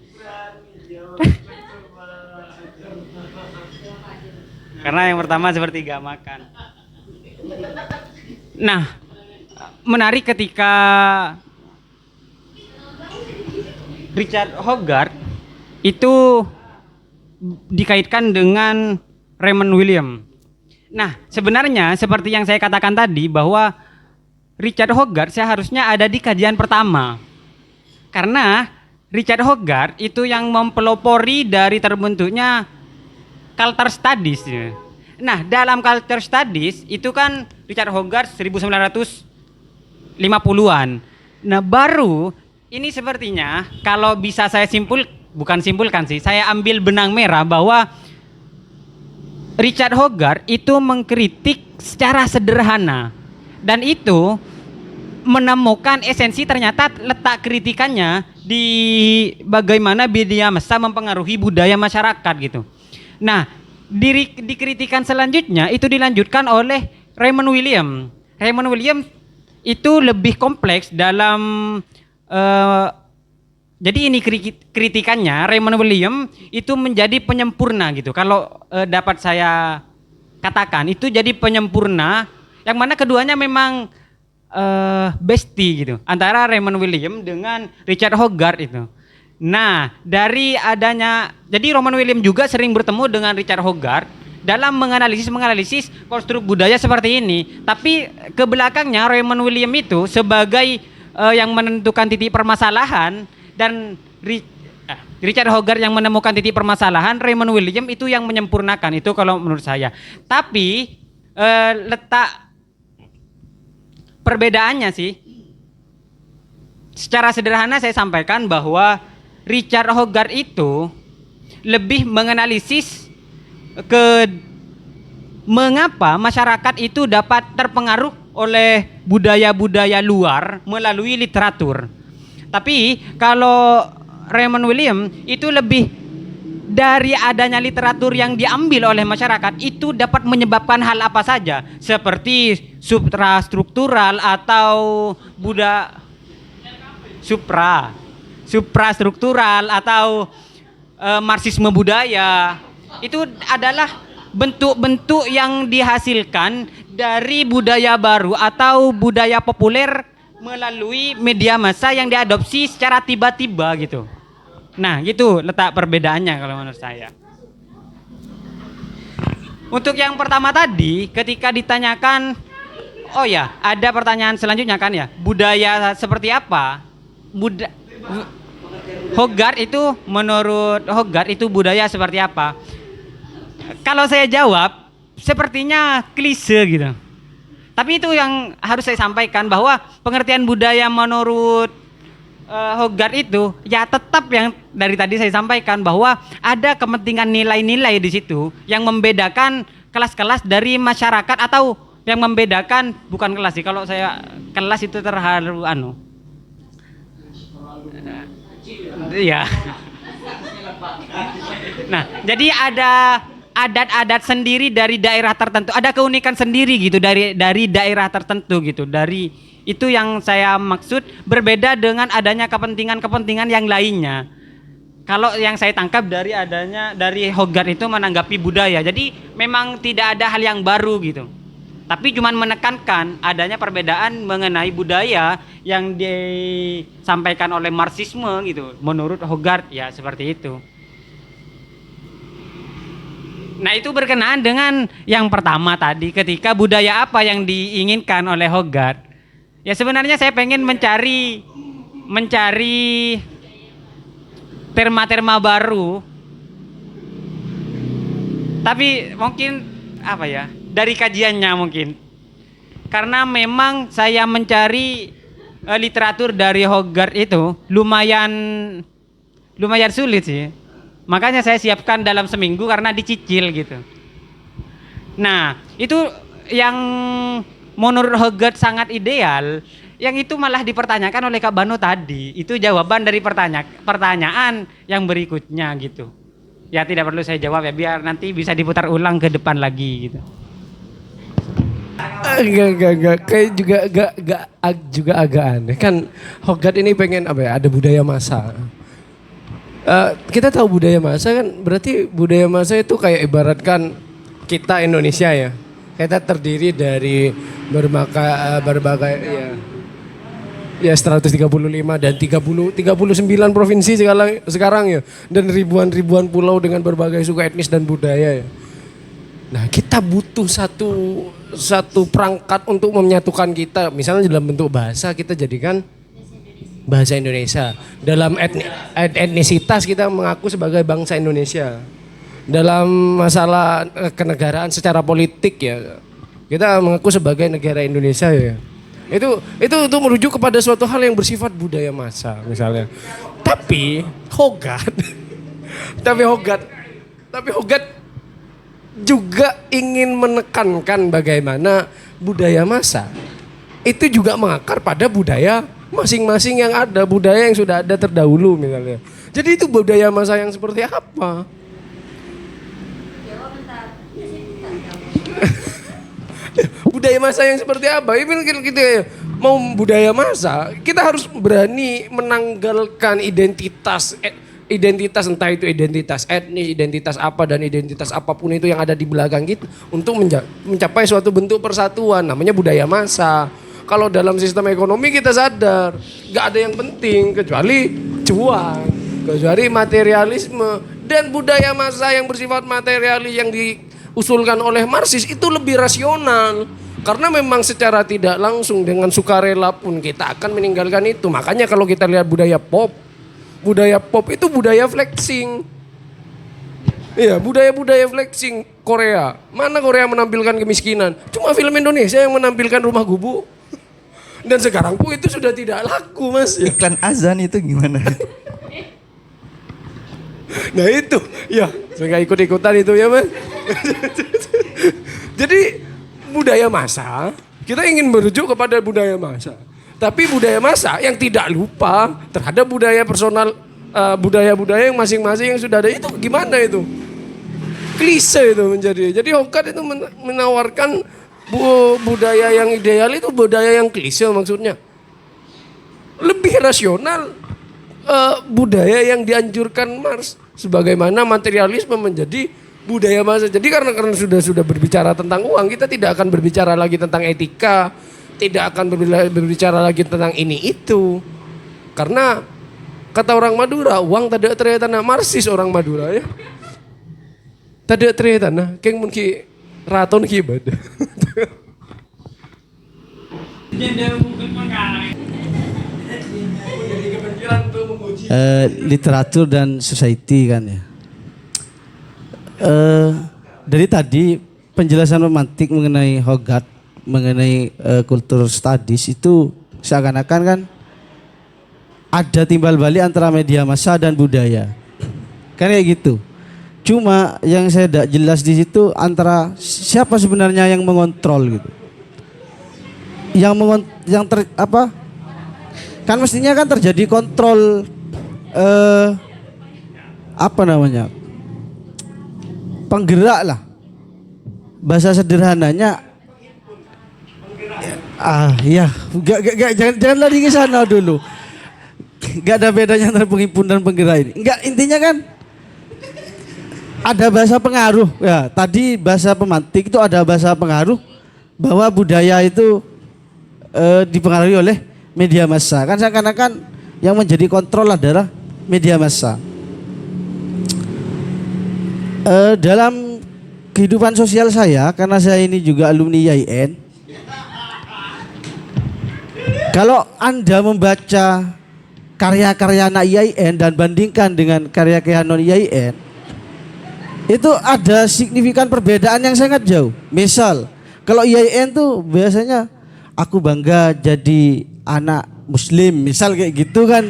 Karena yang pertama seperti gak makan. Nah, menarik ketika Richard Hogarth itu dikaitkan dengan Raymond William. Nah, sebenarnya seperti yang saya katakan tadi bahwa Richard Hogarth seharusnya ada di kajian pertama. Karena Richard Hogarth itu yang mempelopori dari terbentuknya culture studies. Nah, dalam culture studies itu kan Richard Hogarth 1950-an. Nah, baru ini sepertinya kalau bisa saya bukan simpulkan sih, saya ambil benang merah bahwa Richard Hogarth itu mengkritik secara sederhana dan itu menemukan esensi, ternyata letak kritikannya di bagaimana media massa mempengaruhi budaya masyarakat gitu. Nah, di kritikan selanjutnya itu dilanjutkan oleh Raymond William. Raymond William itu lebih kompleks dalam jadi ini kritikannya Raymond William itu menjadi penyempurna gitu. Kalau dapat saya katakan itu jadi penyempurna yang mana keduanya memang bestie gitu antara Raymond William dengan Richard Hogarth itu. Nah, dari adanya jadi Raymond William juga sering bertemu dengan Richard Hogarth dalam menganalisis konstruk budaya seperti ini. Tapi ke belakangnya Raymond William itu sebagai yang menentukan titik permasalahan dan Richard Hogarth yang menemukan titik permasalahan, Raymond William itu yang menyempurnakan, itu kalau menurut saya. Tapi letak perbedaannya sih secara sederhana saya sampaikan bahwa Richard Hogarth itu lebih menganalisis mengapa masyarakat itu dapat terpengaruh oleh budaya-budaya luar melalui literatur. Tapi kalau Raymond William itu lebih dari adanya literatur yang diambil oleh masyarakat itu dapat menyebabkan hal apa saja seperti suprastruktural atau suprastruktural atau marxisme budaya. Itu adalah bentuk-bentuk yang dihasilkan dari budaya baru atau budaya populer melalui media massa yang diadopsi secara tiba-tiba gitu. Nah, gitu letak perbedaannya kalau menurut saya. Untuk yang pertama tadi, ketika ditanyakan, oh ya, ada pertanyaan selanjutnya kan ya, budaya seperti apa? Hogarth itu, menurut Hogarth itu budaya seperti apa? Kalau saya jawab, sepertinya klise gitu. Tapi itu yang harus saya sampaikan bahwa pengertian budaya menurut Hogarth itu ya tetap yang dari tadi saya sampaikan bahwa ada kepentingan nilai-nilai di situ yang membedakan kelas-kelas dari masyarakat atau yang membedakan bukan kelas sih, kalau saya kelas itu terlalu ya. Nah, jadi ada adat-adat sendiri dari daerah tertentu, ada keunikan sendiri gitu dari daerah tertentu gitu. Dari itu yang saya maksud, berbeda dengan adanya kepentingan-kepentingan yang lainnya. Kalau yang saya tangkap dari Hogarth itu menanggapi budaya. Jadi memang tidak ada hal yang baru gitu. tapi cuman menekankan adanya perbedaan mengenai budaya yang disampaikan oleh Marxisme gitu. Menurut Hogarth ya seperti itu. Nah itu berkenaan dengan yang pertama tadi, ketika budaya apa yang diinginkan oleh Hogarth. Ya sebenarnya saya pengen mencari terma-terma baru. Tapi mungkin apa ya, dari kajiannya mungkin. Karena memang saya mencari literatur dari Hogarth itu lumayan sulit sih. Makanya saya siapkan dalam seminggu karena dicicil gitu. Nah, itu yang menurut Hogarth sangat ideal, yang itu malah dipertanyakan oleh Kak Bano tadi. Itu jawaban dari pertanyaan yang berikutnya gitu. Ya tidak perlu saya jawab ya, biar nanti bisa diputar ulang ke depan lagi gitu. Enggak. Kayak juga agak aneh. Kan Hogarth ini pengen apa ya? Ada budaya massa. Kita tahu budaya massa kan, berarti budaya massa itu kayak ibaratkan kita Indonesia ya. Kita terdiri dari berbagai ya 135 dan 39 provinsi sekarang ya, dan ribuan pulau dengan berbagai suku etnis dan budaya ya. Nah, kita butuh satu perangkat untuk menyatukan kita. Misalnya dalam bentuk bahasa kita jadikan bahasa Indonesia. Dalam etnisitas kita mengaku sebagai bangsa Indonesia. Dalam masalah kenegaraan secara politik ya, kita mengaku sebagai negara Indonesia ya. Itu merujuk kepada suatu hal yang bersifat budaya massa misalnya. Tapi Hogarth juga ingin menekankan bagaimana budaya massa itu juga mengakar pada budaya masing-masing yang ada, budaya yang sudah ada terdahulu misalnya. Jadi itu budaya massa yang seperti apa? Budaya massa yang seperti apa? Ini kita mau budaya massa, kita harus berani menanggalkan identitas entah itu identitas etnis, identitas apa dan identitas apapun itu yang ada di belakang kita untuk mencapai suatu bentuk persatuan, namanya budaya massa. Kalau dalam sistem ekonomi kita sadar, gak ada yang penting kecuali cuan, kecuali materialisme. Dan budaya massa yang bersifat materialis yang diusulkan oleh Marxis itu lebih rasional. Karena memang secara tidak langsung dengan sukarela pun kita akan meninggalkan itu. Makanya kalau kita lihat budaya pop itu budaya flexing. Iya, budaya flexing Korea. Mana Korea menampilkan kemiskinan? Cuma film Indonesia yang menampilkan rumah gubuk. Dan sekarang pun itu sudah tidak laku, Mas. Ya. Iklan azan itu gimana? Nah itu, ya saya nggak ikut-ikutan itu ya, Mas. Jadi budaya massa, kita ingin merujuk kepada budaya massa. Tapi budaya massa yang tidak lupa terhadap budaya personal, budaya-budaya yang masing-masing yang sudah ada itu gimana itu? Klise itu menjadi. Jadi Hogarth itu menawarkan budaya yang ideal itu budaya yang klise maksudnya. Lebih rasional budaya yang dianjurkan Marx, sebagaimana materialisme menjadi budaya massa. Jadi karena sudah berbicara tentang uang, kita tidak akan berbicara lagi tentang etika, tidak akan berbicara lagi tentang ini itu. Karena kata orang Madura, uang tidak ternyata Marxis orang Madura ya. Tidak ternyata keng mungkin raton kibad. Literatur dan society kan ya. Dari tadi penjelasan romantik mengenai Hogarth, mengenai kultur studies itu seakan-akan kan ada timbal balik antara media massa dan budaya. Kan kayak gitu. Cuma yang saya tidak jelas di situ antara siapa sebenarnya yang mengontrol gitu. Kan mestinya kan terjadi kontrol penggerak lah. Bahasa sederhananya jangan lari ke sana dulu. Gak ada bedanya antara penghimpun dan penggerak ini. Enggak, intinya kan ada bahasa pengaruh. Ya, tadi bahasa pemantik itu ada bahasa pengaruh, bahwa budaya itu dipengaruhi oleh media massa. Kan seakan-akan yang menjadi kontrol adalah media massa. Dalam kehidupan sosial saya, karena saya ini juga alumni IAIN, kalau Anda membaca karya-karya anak IAIN dan bandingkan dengan karya-karya non IAIN, itu ada signifikan perbedaan yang sangat jauh. Misal, kalau IAIN tuh biasanya aku bangga jadi anak muslim, misal kayak gitu kan.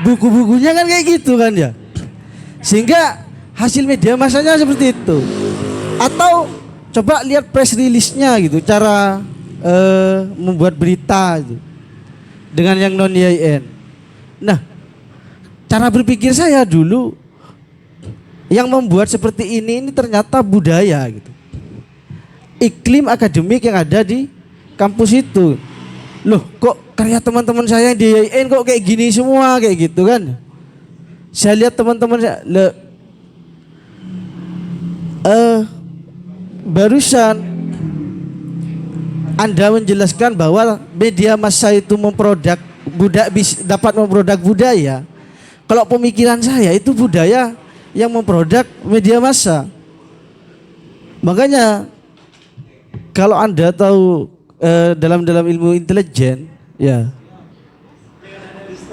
Buku-bukunya kan kayak gitu kan ya. Sehingga hasil media massanya seperti itu. Atau coba lihat press release-nya gitu, cara membuat berita gitu, dengan yang non IAIN. Nah, cara berpikir saya dulu yang membuat seperti ini ternyata budaya gitu. Iklim akademik yang ada di kampus itu. Loh, kok karya teman-teman saya di IAIN kok kayak gini semua kayak gitu kan? Saya lihat teman-teman saya, barusan Anda menjelaskan bahwa media massa itu dapat memproduk budaya. Kalau pemikiran saya itu budaya yang memproduk media massa. Makanya kalau Anda tahu dalam ilmu intelijen, ya,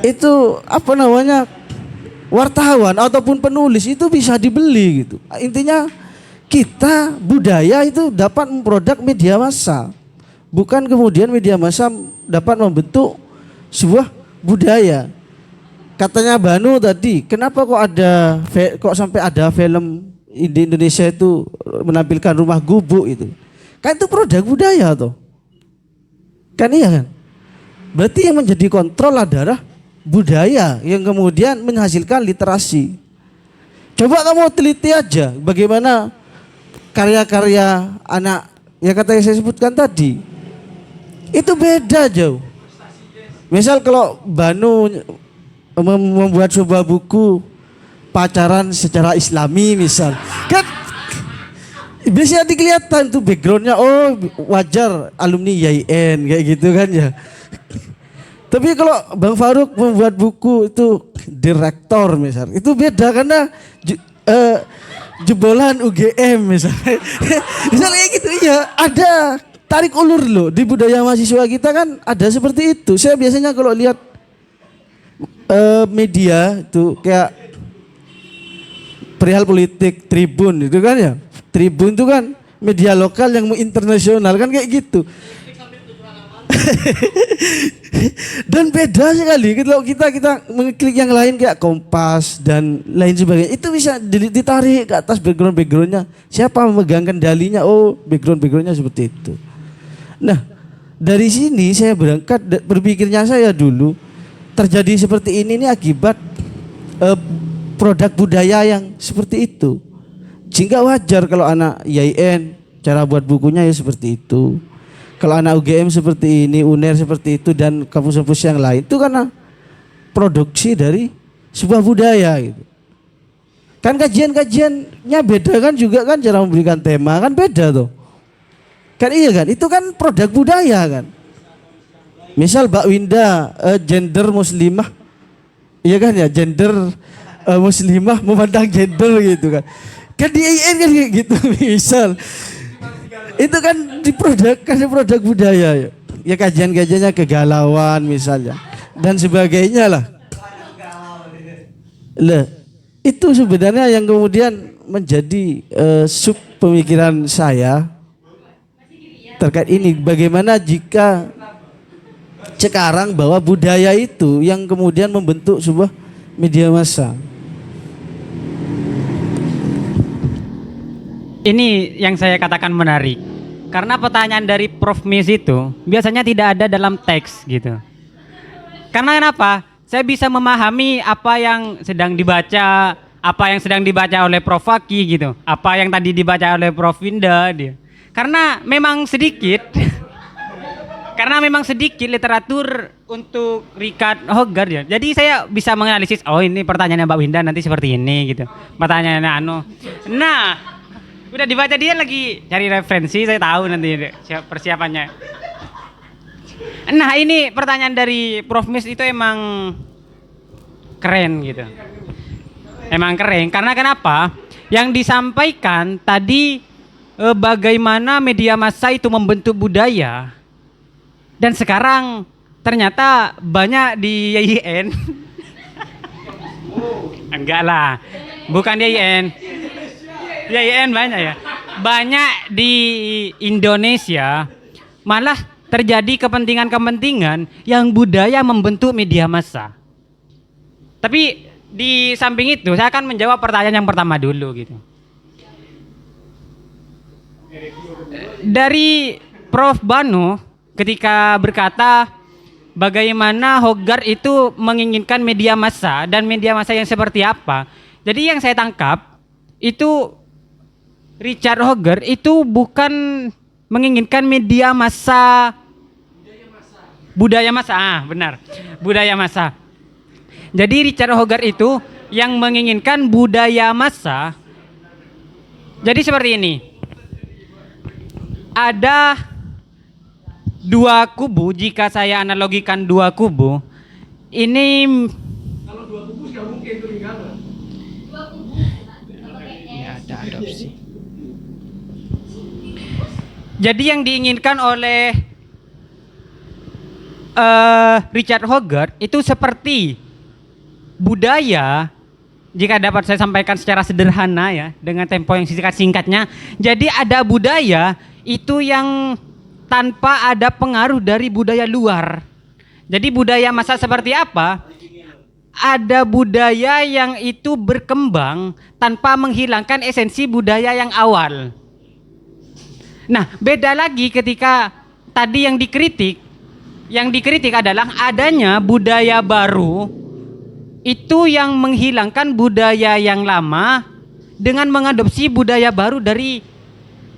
itu apa namanya, wartawan ataupun penulis itu bisa dibeli gitu. Intinya kita budaya itu dapat memproduk media massa, bukan kemudian media massa dapat membentuk sebuah budaya. Katanya Banu tadi, kenapa kok sampai ada film di Indonesia itu menampilkan rumah gubuk itu? Kan itu produk budaya toh. Kan iya kan? Berarti yang menjadi kontrol adalah budaya yang kemudian menghasilkan literasi. Coba kamu teliti aja bagaimana karya-karya anak yang kata saya sebutkan tadi. Itu beda jauh. Misal kalau Banu membuat sebuah buku pacaran secara Islami misal, kan biasanya kelihatan tuh backgroundnya, oh wajar alumni IAIN kayak gitu kan ya. Tapi kalau Bang Faruk membuat buku itu direktor misal, itu beda karena jebolan UGM misalnya. Misalnya kayak gitu ya, ada tarik ulur loh di budaya mahasiswa kita kan ada seperti itu. Saya biasanya kalau lihat media itu kayak perihal politik Tribun itu kan ya. Tribun itu kan media lokal yang internasional kan kayak gitu. Dan beda sekali kalau kita mengklik yang lain kayak Kompas dan lain sebagainya, itu bisa ditarik ke atas backgroundnya, siapa memegang kendalinya, oh backgroundnya seperti itu. Nah dari sini saya berangkat berpikirnya saya dulu terjadi seperti ini akibat produk budaya yang seperti itu. Sehingga wajar kalau anak IAIN cara buat bukunya ya seperti itu. Kalau anak UGM seperti ini, UNER seperti itu, dan kampus-kampus yang lain itu karena produksi dari sebuah budaya gitu. Kan kajian-kajiannya beda kan juga kan, cara memberikan tema kan beda tuh. Kan iya kan, itu kan produk budaya kan. Misal Mbak Winda gender muslimah, iya kan ya, gender muslimah memandang gender gitu kan. Kan di IAIN kan kayak gitu misal. Itu kan produk budaya ya. Ya kajian-kajiannya kegalauan misalnya dan sebagainya lah. Itu sebenarnya yang kemudian menjadi sub pemikiran saya terkait ini. Bagaimana jika sekarang bahwa budaya itu yang kemudian membentuk sebuah media massa. Ini yang saya katakan menarik. Karena pertanyaan dari Prof. Mis itu biasanya tidak ada dalam teks gitu. Karena kenapa? Saya bisa memahami apa yang sedang dibaca, apa yang sedang dibaca oleh Prof. Faki gitu. Apa yang tadi dibaca oleh Prof. Winda dia. Karena memang sedikit literatur untuk Richard Hogarth ya. Jadi saya bisa menganalisis, oh ini pertanyaannya Mbak Winda nanti seperti ini gitu. Pertanyaannya Nah, Udah dibaca, dia lagi cari referensi, saya tahu nanti persiapannya. Nah ini pertanyaan dari Prof. Mis itu emang keren gitu. Emang keren, karena kenapa? Yang disampaikan tadi bagaimana media massa itu membentuk budaya. Dan sekarang ternyata banyak di YIN. Enggak lah, bukan di YIN. YIN banyak ya. Banyak di Indonesia malah terjadi kepentingan-kepentingan yang budaya membentuk media massa. Tapi di samping itu saya akan menjawab pertanyaan yang pertama dulu gitu. Dari Prof. Banu ketika berkata bagaimana Hogarth itu menginginkan media massa dan media massa yang seperti apa. Jadi yang saya tangkap itu Richard Hogarth itu bukan menginginkan media massa, budaya massa, benar, budaya massa. Jadi Richard Hogarth itu yang menginginkan budaya massa. Jadi seperti ini, ada dua kubu, jika saya analogikan dua kubu, ini kalau dua kubu sudah mungkin ketinggalan. Ya, ada adopsi. Jadi yang diinginkan oleh Richard Hogarth itu seperti budaya, jika dapat saya sampaikan secara sederhana ya, dengan tempo yang singkat-singkatnya. Jadi ada budaya itu yang tanpa ada pengaruh dari budaya luar. Jadi budaya massa seperti apa? Ada budaya yang itu berkembang tanpa menghilangkan esensi budaya yang awal. Nah, beda lagi ketika tadi yang dikritik adalah adanya budaya baru itu yang menghilangkan budaya yang lama dengan mengadopsi budaya baru dari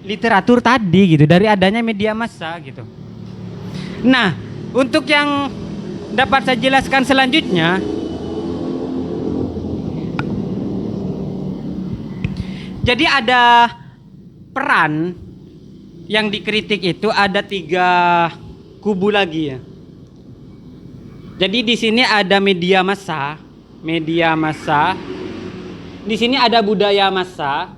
literatur tadi gitu, dari adanya media massa gitu. Nah, untuk yang dapat saya jelaskan selanjutnya, jadi ada peran yang dikritik itu ada 3 kubu lagi ya. Jadi di sini ada media massa, di sini ada budaya massa,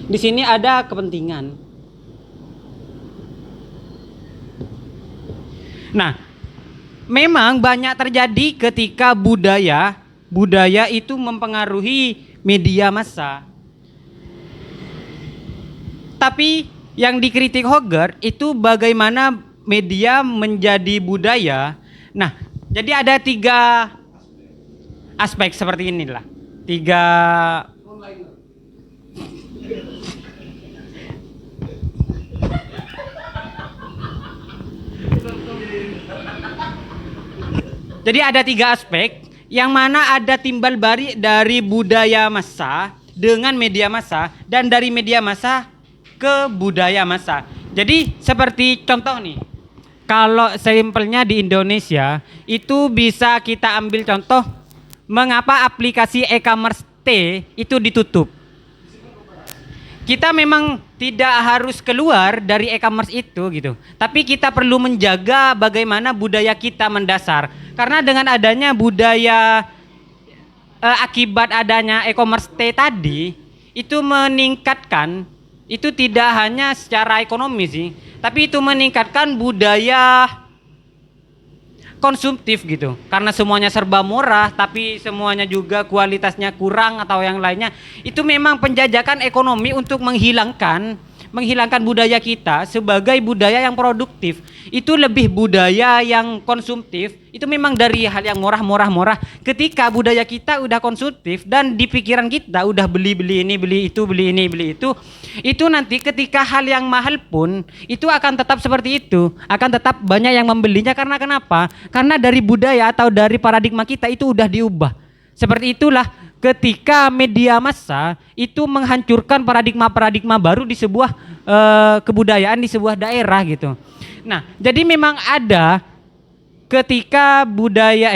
di sini ada kepentingan. Nah, memang banyak terjadi ketika budaya itu mempengaruhi media massa. Tapi yang dikritik Hogarth itu bagaimana media menjadi budaya. Nah, jadi ada 3 aspek seperti inilah. 3 Jadi ada 3 aspek yang mana ada timbal balik dari budaya massa dengan media massa dan dari media massa ke budaya massa. Jadi seperti contoh nih, kalau simpelnya di Indonesia itu bisa kita ambil contoh mengapa aplikasi e-commerce T itu ditutup. Kita memang tidak harus keluar dari e-commerce itu gitu, tapi kita perlu menjaga bagaimana budaya kita mendasar. Karena dengan adanya budaya akibat adanya e-commerce T tadi itu meningkatkan, itu tidak hanya secara ekonomi sih, tapi itu meningkatkan budaya konsumtif gitu. Karena semuanya serba murah, tapi semuanya juga kualitasnya kurang atau yang lainnya. Itu memang penjajakan ekonomi untuk menghilangkan budaya kita sebagai budaya yang produktif. Itu lebih budaya yang konsumtif. Itu memang dari hal yang murah. Ketika budaya kita udah konsumtif dan di pikiran kita udah beli ini, beli itu, itu nanti ketika hal yang mahal pun itu akan tetap seperti itu, akan tetap banyak yang membelinya. Karena kenapa? Karena dari budaya atau dari paradigma kita itu udah diubah. Seperti itulah ketika media massa itu menghancurkan paradigma baru di sebuah kebudayaan di sebuah daerah gitu. Nah, jadi memang ada ketika budaya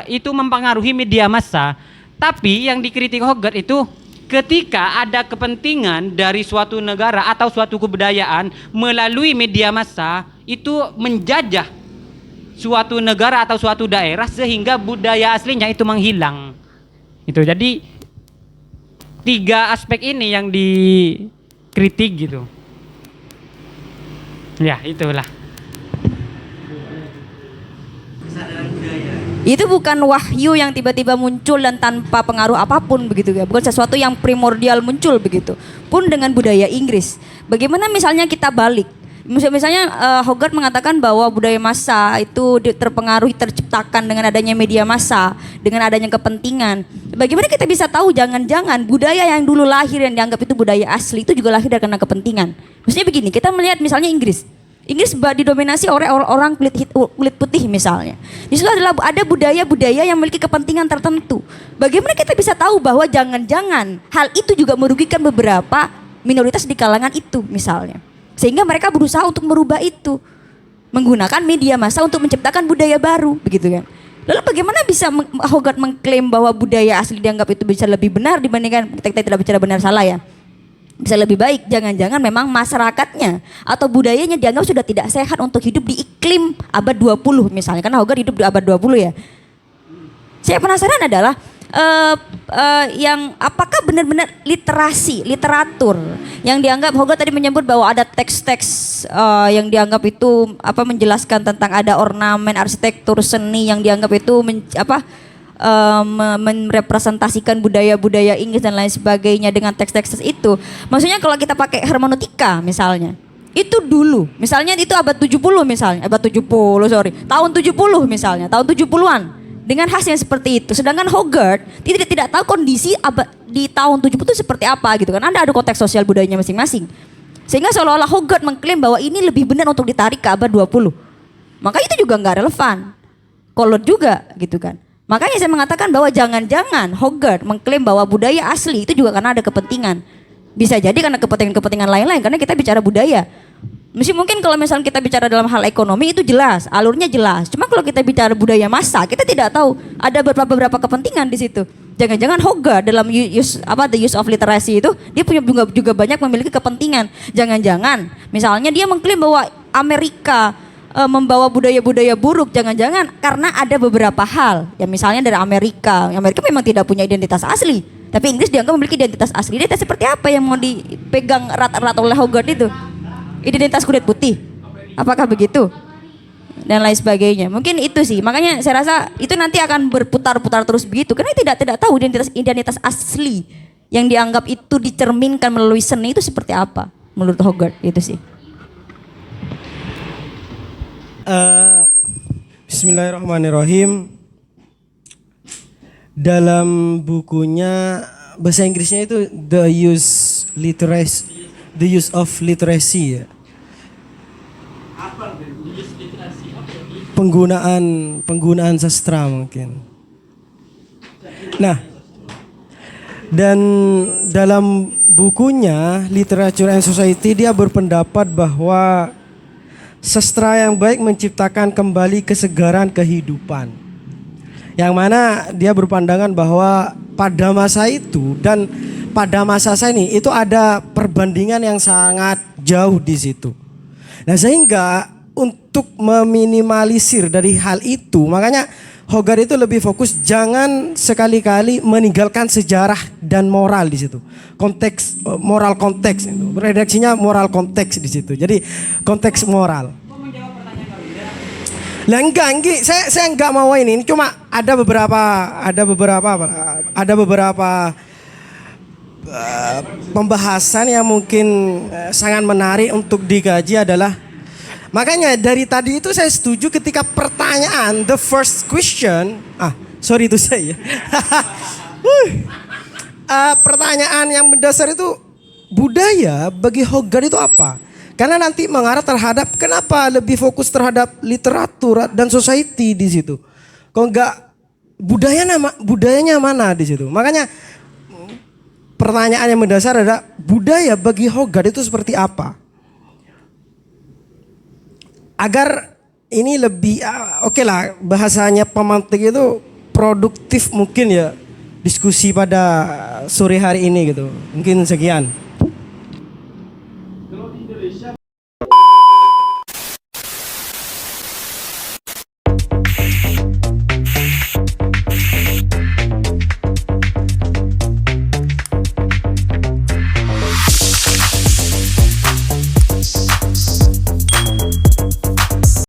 itu mempengaruhi media massa, Tapi yang dikritik Hogarth itu ketika ada kepentingan dari suatu negara atau suatu kebudayaan melalui media massa itu menjajah suatu negara atau suatu daerah sehingga budaya aslinya itu menghilang. Itu jadi 3 aspek ini yang dikritik gitu. Ya, itulah. Itu bukan wahyu yang tiba-tiba muncul dan tanpa pengaruh apapun begitu ya. Bukan sesuatu yang primordial muncul begitu. Pun dengan budaya Inggris. Bagaimana misalnya kita balik? Misalnya Hogarth mengatakan bahwa budaya massa itu terpengaruh terciptakan dengan adanya media massa, dengan adanya kepentingan. Bagaimana kita bisa tahu jangan-jangan budaya yang dulu lahir yang dianggap itu budaya asli itu juga lahir karena kepentingan. Maksudnya begini, kita melihat misalnya Inggris didominasi oleh orang kulit putih misalnya. Di situ ada budaya-budaya yang memiliki kepentingan tertentu. Bagaimana kita bisa tahu bahwa jangan-jangan hal itu juga merugikan beberapa minoritas di kalangan itu misalnya. Sehingga mereka berusaha untuk merubah itu. Menggunakan media massa untuk menciptakan budaya baru, begitu kan. Lalu bagaimana bisa Hogarth mengklaim bahwa budaya asli dianggap itu bisa lebih benar dibandingkan, kita tidak bicara benar salah ya, bisa lebih baik? Jangan-jangan memang masyarakatnya atau budayanya dianggap sudah tidak sehat untuk hidup di iklim abad 20 misalnya, karena Hogarth hidup di abad 20 ya. Saya penasaran adalah yang apakah benar-benar literatur yang dianggap Hogarth tadi menyebut bahwa ada teks-teks yang dianggap itu menjelaskan tentang ada ornamen arsitektur seni yang dianggap itu merepresentasikan budaya-budaya Inggris dan lain sebagainya dengan teks-teks itu. Maksudnya kalau kita pakai hermeneutika misalnya, itu dulu, misalnya itu abad 70 misalnya, tahun 70 misalnya, tahun 70-an. Dengan khas yang seperti itu. Sedangkan Hogarth tidak tahu kondisi di tahun 70 itu seperti apa gitu kan. Ada konteks sosial budayanya masing-masing. Sehingga seolah-olah Hogarth mengklaim bahwa ini lebih benar untuk ditarik ke abad 20. Maka itu juga nggak relevan. Kolot juga gitu kan. Makanya saya mengatakan bahwa jangan-jangan Hogarth mengklaim bahwa budaya asli itu juga karena ada kepentingan. Bisa jadi karena kepentingan-kepentingan lain-lain, karena kita bicara budaya. Mungkin kalau misalnya kita bicara dalam hal ekonomi itu jelas, alurnya jelas. Cuma kalau kita bicara budaya massa, kita tidak tahu ada beberapa kepentingan di situ. Jangan-jangan Hogarth dalam the use of literacy itu dia punya juga banyak memiliki kepentingan. Jangan-jangan misalnya dia mengklaim bahwa Amerika membawa budaya-budaya buruk, jangan-jangan karena ada beberapa hal. Ya misalnya dari Amerika memang tidak punya identitas asli, tapi Inggris dianggap memiliki identitas asli. Identitas seperti apa yang mau dipegang erat-erat oleh Hogarth itu? Identitas kulit putih, apakah begitu? Dan lain sebagainya. Mungkin itu sih. Makanya saya rasa itu nanti akan berputar-putar terus begitu. Karena tidak tahu identitas asli yang dianggap itu dicerminkan melalui seni itu seperti apa menurut Hogarth, itu sih. Bismillahirrahmanirrahim. Dalam bukunya bahasa Inggrisnya itu the use of literacy ya. Penggunaan sastra mungkin. Nah, dan dalam bukunya Literature and Society dia berpendapat bahwa sastra yang baik menciptakan kembali kesegaran kehidupan. Yang mana dia berpandangan bahwa pada masa itu dan pada masa saya ini itu ada perbandingan yang sangat jauh di situ. Nah, sehingga untuk meminimalisir dari hal itu, makanya Hogarth itu lebih fokus jangan sekali-kali meninggalkan sejarah dan moral di situ. Konteks moral konteks itu. Redaksinya moral konteks di situ. Jadi konteks moral. Lah enggak, saya enggak mau ini cuma ada beberapa pembahasan yang mungkin sangat menarik untuk dikaji adalah, makanya dari tadi itu saya setuju ketika pertanyaan the first question, sorry itu saya. Pertanyaan yang mendasar itu budaya bagi Hogarth itu apa? Karena nanti mengarah terhadap kenapa lebih fokus terhadap literatur dan society di situ. Kok enggak budayanya mana di situ? Makanya pertanyaan yang mendasar adalah budaya bagi Hogarth itu seperti apa? Agar ini lebih oke lah bahasanya pemantik itu produktif mungkin ya diskusi pada sore hari ini gitu. Mungkin sekian.